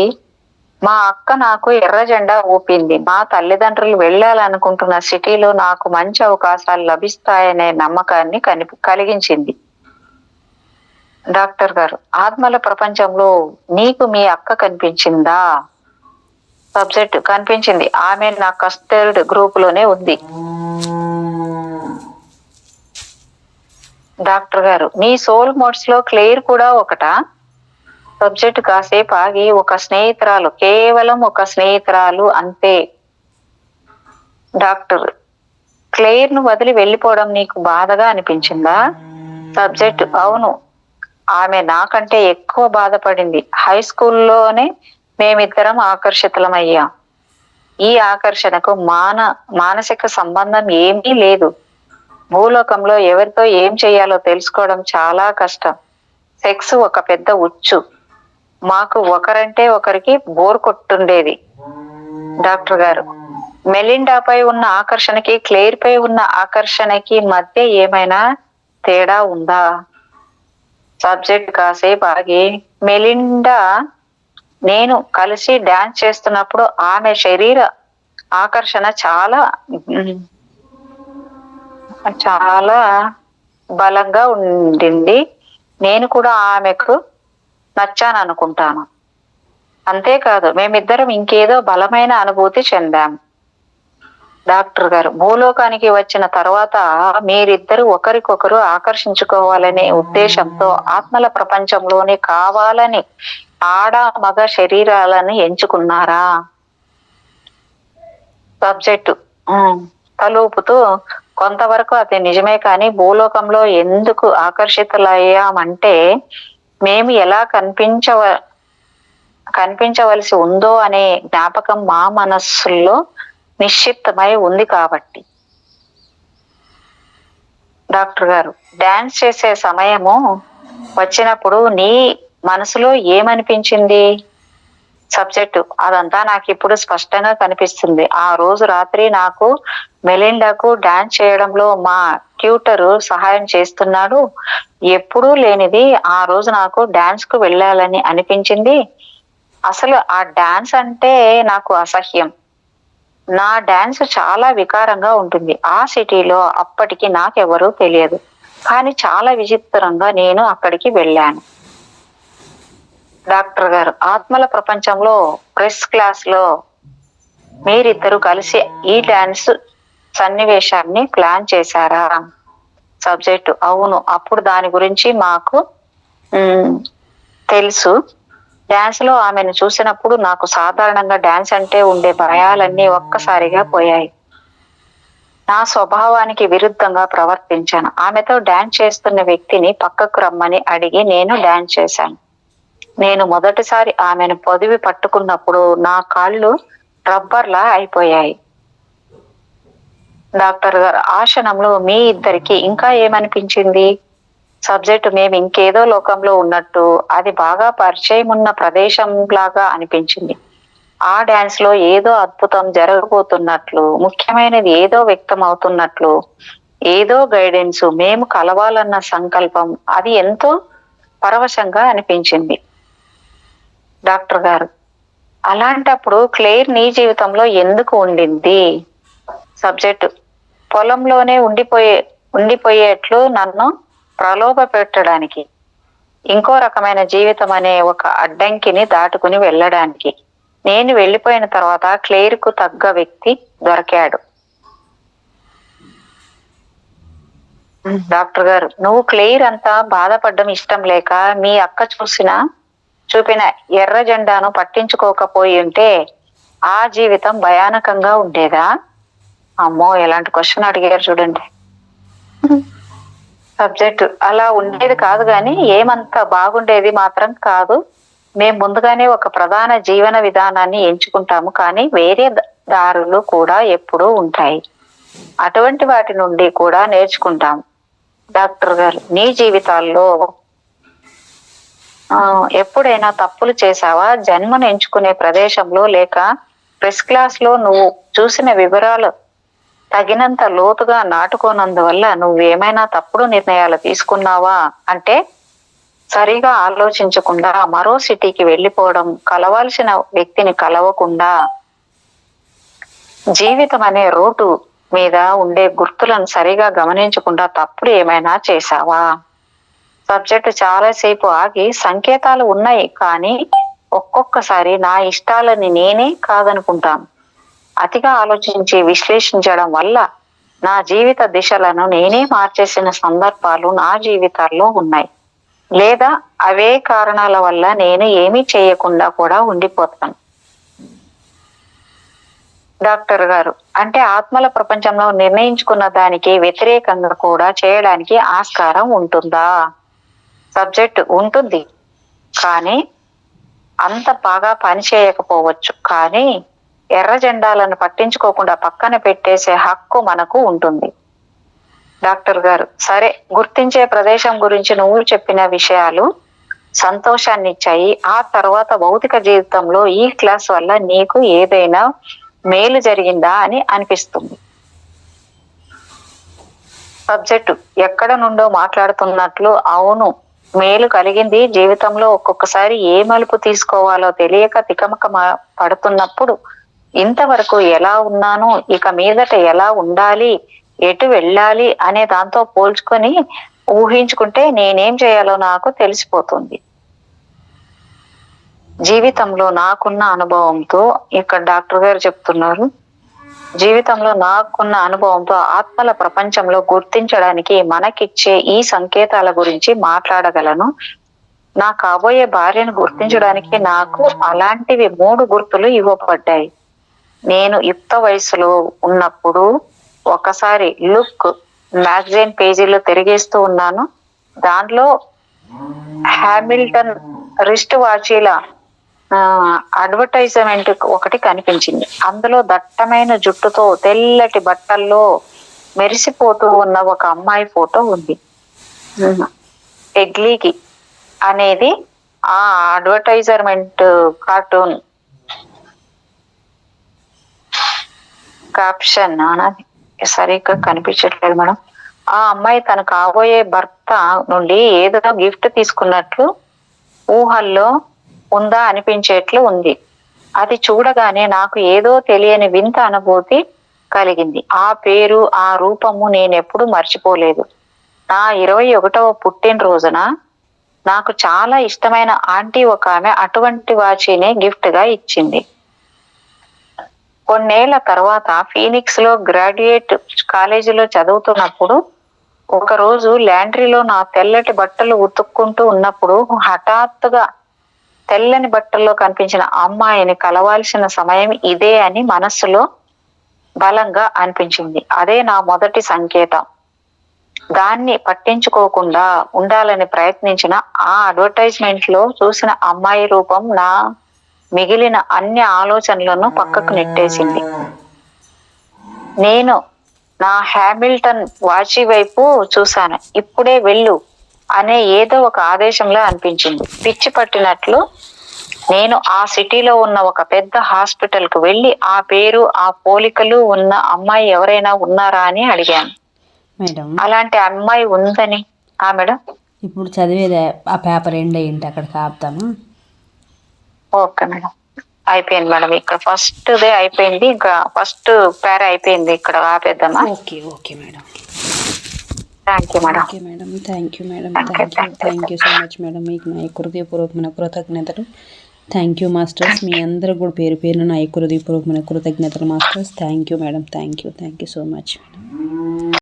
Speaker 2: మా అక్క నాకు ఎర్ర జెండా ఊపింది. మా తల్లిదండ్రులు వెళ్ళాలనుకుంటున్న సిటీలో నాకు మంచి అవకాశాలు లభిస్తాయనే నమ్మకాన్ని కలిగించింది. డాక్టర్ గారు, ఆత్మల ప్రపంచంలో నీకు మీ అక్క కనిపించిందా? సబ్జెక్ట్: కనిపించింది. ఆమె నా కస్టర్డ్ గ్రూప్ లోనే ఉంది. డాక్టర్ గారు, నీ సోల్ మోడ్స్ లో క్లెయిర్ కూడా ఒకటా? సబ్జెక్ట్ కాసేపు ఆగి, ఒక స్నేహితురాలు, కేవలం ఒక స్నేహితురాలు, అంతే. డాక్టర్: క్లెయిర్ ను వదిలి వెళ్ళిపోవడం నీకు బాధగా అనిపించిందా? సబ్జెక్ట్: అవును, ఆమె నాకంటే ఎక్కువ బాధపడింది. హై స్కూల్లోనే మేమిద్దరం ఆకర్షితులమయ్యాం. ఈ ఆకర్షణకు మానసిక సంబంధం ఏమీ లేదు. భూలోకంలో ఎవరితో ఏం చేయాలో తెలుసుకోవడం చాలా కష్టం. సెక్స్ ఒక పెద్ద ఉచ్చు. మాకు ఒకరంటే ఒకరికి బోర్ కొట్టుండేది. డాక్టర్ గారు, మెలిండాపై ఉన్న ఆకర్షణకి క్లేర్ పై ఉన్న ఆకర్షణకి మధ్య ఏమైనా తేడా ఉందా? సబ్జెక్ట్ కాసేపు ఆగి, మెలిండా నేను కలిసి డాన్స్ చేస్తున్నప్పుడు ఆమె శరీర ఆకర్షణ చాలా చాలా బలంగా ఉండింది. నేను కూడా ఆమెకు నచ్చాను అనుకుంటాను. అంతేకాదు, మేమిద్దరం ఇంకేదో బలమైన అనుభూతి చెందాము. డాక్టర్ గారు, భూలోకానికి వచ్చిన తర్వాత మీరిద్దరు ఒకరికొకరు ఆకర్షించుకోవాలనే ఉద్దేశంతో ఆత్మల ప్రపంచంలోనే కావాలని ఆడ మగ శరీరాలను ఎంచుకున్నారా? సబ్జెక్టు తలూపుతూ, కొంతవరకు అది నిజమే, కానీ భూలోకంలో ఎందుకు ఆకర్షితులయ్యామంటే మేము ఎలా కనిపించవలసి ఉందో అనే జ్ఞాపకం మా మనస్సుల్లో నిశ్చిత్తమై ఉంది కాబట్టి. డాక్టర్ గారు, డాన్స్ చేసే సమయము వచ్చినప్పుడు నీ మనసులో ఏమనిపించింది? సబ్జెక్టు, అదంతా నాకు ఇప్పుడు స్పష్టంగా కనిపిస్తుంది. ఆ రోజు రాత్రి నాకు మెలిండాకు డాన్స్ చేయడంలో మా ట్యూటరు సహాయం చేస్తున్నాడు. ఎప్పుడూ లేనిది ఆ రోజు నాకు డాన్స్ కు వెళ్ళాలని అనిపించింది. అసలు ఆ డాన్స్ అంటే నాకు అసహ్యం. నా డాన్స్ చాలా వికారంగా ఉంటుంది. ఆ సిటీలో అప్పటికి నాకెవరూ తెలియదు, కానీ చాలా విచిత్రంగా నేను అక్కడికి వెళ్ళాను. డాక్టర్ గారు, ఆత్మల ప్రపంచంలో ప్రెస్ క్లాస్ లో మీరిద్దరు కలిసి ఈ డాన్స్ సన్నివేశాన్ని ప్లాన్ చేశారా? సబ్జెక్టు, అవును, అప్పుడు దాని గురించి మాకు తెలుసు. డాన్స్ లో ఆమెను చూసినప్పుడు నాకు సాధారణంగా డాన్స్ అంటే ఉండే భయాలన్నీ ఒక్కసారిగా పోయాయి. నా స్వభావానికి విరుద్ధంగా ప్రవర్తించాను. ఆమెతో డాన్స్ చేస్తున్న వ్యక్తిని పక్కకు రమ్మని అడిగి నేను డాన్స్ చేశాను. నేను మొదటిసారి ఆమెను పొదివి పట్టుకున్నప్పుడు నా కాళ్ళు రబ్బర్లా అయిపోయాయి. డాక్టర్ గారు, ఆ క్షణంలో మీ ఇద్దరికి ఇంకా ఏమనిపించింది? సబ్జెక్టు, మేము ఇంకేదో లోకంలో ఉన్నట్టు, అది బాగా పరిచయం ఉన్న ప్రదేశం లాగా అనిపించింది. ఆ డాన్స్ లో ఏదో అద్భుతం జరగబోతున్నట్లు, ముఖ్యమైనది ఏదో వ్యక్తం అవుతున్నట్లు, ఏదో గైడెన్స్, మేము కలవాలన్న సంకల్పం, అది ఎంతో పరవశంగా అనిపించింది. డాక్టర్ గారు, అలాంటప్పుడు క్లేర్ నీ జీవితంలో ఎందుకు ఉండింది? సబ్జెక్టు, పొలంలోనే ఉండిపోయేట్లు నన్ను ప్రలోభ పెట్టడానికి, ఇంకో రకమైన జీవితం అనే ఒక అడ్డంకిని దాటుకుని వెళ్ళడానికి. నేను వెళ్ళిపోయిన తర్వాత క్లేర్ కు తగ్గ వ్యక్తి దొరికాడు. డాక్టర్ గారు, నువ్వు క్లేర్ అంతా బాధపడడం ఇష్టం లేక మీ అక్క చూపిన ఎర్ర జెండాను పట్టించుకోకపోయి ఉంటే ఆ జీవితం భయానకంగా ఉండేదా? అమ్మో, ఎలాంటి క్వశ్చన్ అడిగారు చూడండి. సబ్జెక్టు, అలా ఉండేది కాదు, కానీ ఏమంత బాగుండేది మాత్రం కాదు. మేము ముందుగానే ఒక ప్రధాన జీవన విధానాన్ని ఎంచుకుంటాము, కానీ వేరే దారులు కూడా ఎప్పుడూ ఉంటాయి. అటువంటి వాటి నుండి కూడా నేర్చుకుంటాము. డాక్టర్ గారు, నీ జీవితాల్లో ఎప్పుడైనా తప్పులు చేసావా? జన్మను ఎంచుకునే ప్రదేశంలో లేక ప్రెస్ క్లాస్ లో నువ్వు చూసిన వివరాలు తగినంత లోతుగా నాటుకోనందువల్ల నువ్వేమైనా తప్పుడు నిర్ణయాలు తీసుకున్నావా? అంటే సరిగా ఆలోచించకుండా మరో సిటీకి వెళ్ళిపోవడం, కలవాల్సిన వ్యక్తిని కలవకుండా, జీవితం అనే రోడ్డు మీద ఉండే గుర్తులను సరిగా గమనించకుండా తప్పుడు ఏమైనా చేశావా? సబ్జెక్టు చాలాసేపు ఆగి, సంకేతాలు ఉన్నాయి, కానీ ఒక్కొక్కసారి నా ఇష్టాలని నేనే కాదనుకుంటాను. అతిగా ఆలోచించి విశ్లేషించడం వల్ల నా జీవిత దిశలను నేనే మార్చేసిన సందర్భాలు నా జీవితాల్లో ఉన్నాయి. లేదా అవే కారణాల వల్ల నేను ఏమీ చేయకుండా కూడా ఉండిపోతాను. డాక్టర్ గారు, అంటే ఆత్మల ప్రపంచంలో నిర్ణయించుకున్న దానికి వ్యతిరేకంగా కూడా చేయడానికి ఆస్కారం ఉంటుందా? సబ్జెక్ట్, ఉంటుంది, కానీ అంత బాగా పని చేయకపోవచ్చు. కానీ ఎర్ర జెండాలను పట్టించుకోకుండా పక్కన పెట్టేసే హక్కు మనకు ఉంటుంది. డాక్టర్ గారు, సరే, గుర్తించే ప్రదేశం గురించి నువ్వు చెప్పిన విషయాలు సంతోషాన్ని ఇచ్చాయి. ఆ తర్వాత భౌతిక జీవితంలో ఈ క్లాస్ వల్ల నీకు ఏదైనా మేలు జరిగిందా అని అనిపిస్తుంది. సబ్జెక్టు ఎక్కడ నుండో మాట్లాడుతున్నట్లు, అవును, మేలు కలిగింది. జీవితంలో ఒక్కొక్కసారి ఏ మలుపు తీసుకోవాలో తెలియక తికమక పడుతున్నప్పుడు ఇంతవరకు ఎలా ఉన్నాను, ఇక మీదట ఎలా ఉండాలి, ఎటు వెళ్ళాలి అనే దాంతో పోల్చుకొని ఊహించుకుంటే నేనేం చేయాలో నాకు తెలిసిపోతుంది. జీవితంలో నాకున్న అనుభవంతో, ఇక్కడ డాక్టర్ గారు చెప్తున్నారు, జీవితంలో నాకున్న అనుభవంతో ఆత్మల ప్రపంచంలో గుర్తించడానికి మనకిచ్చే ఈ సంకేతాల గురించి మాట్లాడగలను. నా కాబోయే భార్యను గుర్తించడానికి నాకు అలాంటివి 3 గుర్తులు ఇవ్వబడ్డాయి. నేను యుక్త వయసులో ఉన్నప్పుడు ఒకసారి లుక్ మ్యాగజైన్ పేజీలో తిరిగేస్తూ ఉన్నాను. దాంట్లో హ్యామిల్టన్ రిస్ట్ వాచీల అడ్వర్టైజ్మెంట్ ఒకటి కనిపించింది. అందులో దట్టమైన జుట్టుతో తెల్లటి బట్టల్లో మెరిసిపోతూ ఉన్న ఒక అమ్మాయి ఫోటో ఉంది. ఎగ్లీకి అనేది ఆ అడ్వర్టైజర్మెంట్ కార్టూన్ క్యాప్షన్ అన్నది సరిగ్గా కనిపించట్లేదు మేడం. ఆ అమ్మాయి తన కాబోయే భర్త నుండి ఏదో గిఫ్ట్ తీసుకున్నట్లు ఊహల్లో ఉందా అనిపించేట్లు ఉంది. అది చూడగానే నాకు ఏదో తెలియని వింత అనుభూతి కలిగింది. ఆ పేరు, ఆ రూపము నేనెప్పుడు మర్చిపోలేదు. నా 21వ పుట్టినరోజున నాకు చాలా ఇష్టమైన ఆంటీ ఒక ఆమె అటువంటి వాచీని గిఫ్ట్ గా ఇచ్చింది. కొన్నేళ్ల తర్వాత ఫీనిక్స్ లో గ్రాడ్యుయేట్ కాలేజీలో చదువుతున్నప్పుడు ఒకరోజు లాండ్రీలో నా తెల్లటి బట్టలు ఉతుక్కుంటూ ఉన్నప్పుడు హఠాత్తుగా తెల్లని బట్టల్లో కనిపించిన అమ్మాయిని కలవాల్సిన సమయం ఇదే అని మనస్సులో బలంగా అనిపించింది. అదే నా మొదటి సంకేతం. దాన్ని పట్టించుకోకుండా ఉండాలని ప్రయత్నించిన ఆ అడ్వర్టైజ్మెంట్ లో చూసిన అమ్మాయి రూపం నా మిగిలిన అన్ని ఆలోచనలను పక్కకు నెట్టేసింది. నేను నా హ్యామిల్టన్ వాచి వైపు చూశాను. ఇప్పుడే వెళ్ళు అనే ఏదో ఒక ఆదేశంలా అనిపించింది. పిచ్చి పట్టినట్లు నేను ఆ సిటీలో ఉన్న ఒక పెద్ద హాస్పిటల్ కు వెళ్ళి ఆ పేరు, ఆ పోలికలు ఉన్న అమ్మాయి ఎవరైనా ఉన్నారా అని అడిగాను.
Speaker 1: మేడం,
Speaker 2: అలాంటి అమ్మాయి ఉందని. మేడం,
Speaker 1: ఇప్పుడు చదివేది ఆ పేపర్ ఎండ్ అయ్యింటి, అక్కడికి ఆపుతాము.
Speaker 2: ఓకే మేడం, అయిపోయింది మేడం. ఇక్కడ ఫస్ట్ దే అయిపోయింది, ఇంకా ఫస్ట్ పేరా అయిపోయింది, ఇక్కడ ఆపేద్దామా?
Speaker 1: Okay okay madam.
Speaker 2: Thank you madam.
Speaker 1: Okay madam, thank you madam, thank you so much madam. మీకు నా హృదయపూర్వకమైన కృతజ్ఞతలు. Thank you masters. మీ అందరూ కూడా పేరు పేరున నా హృదయపూర్వకమైన కృతజ్ఞతలు masters. Thank you madam, thank you so much madam.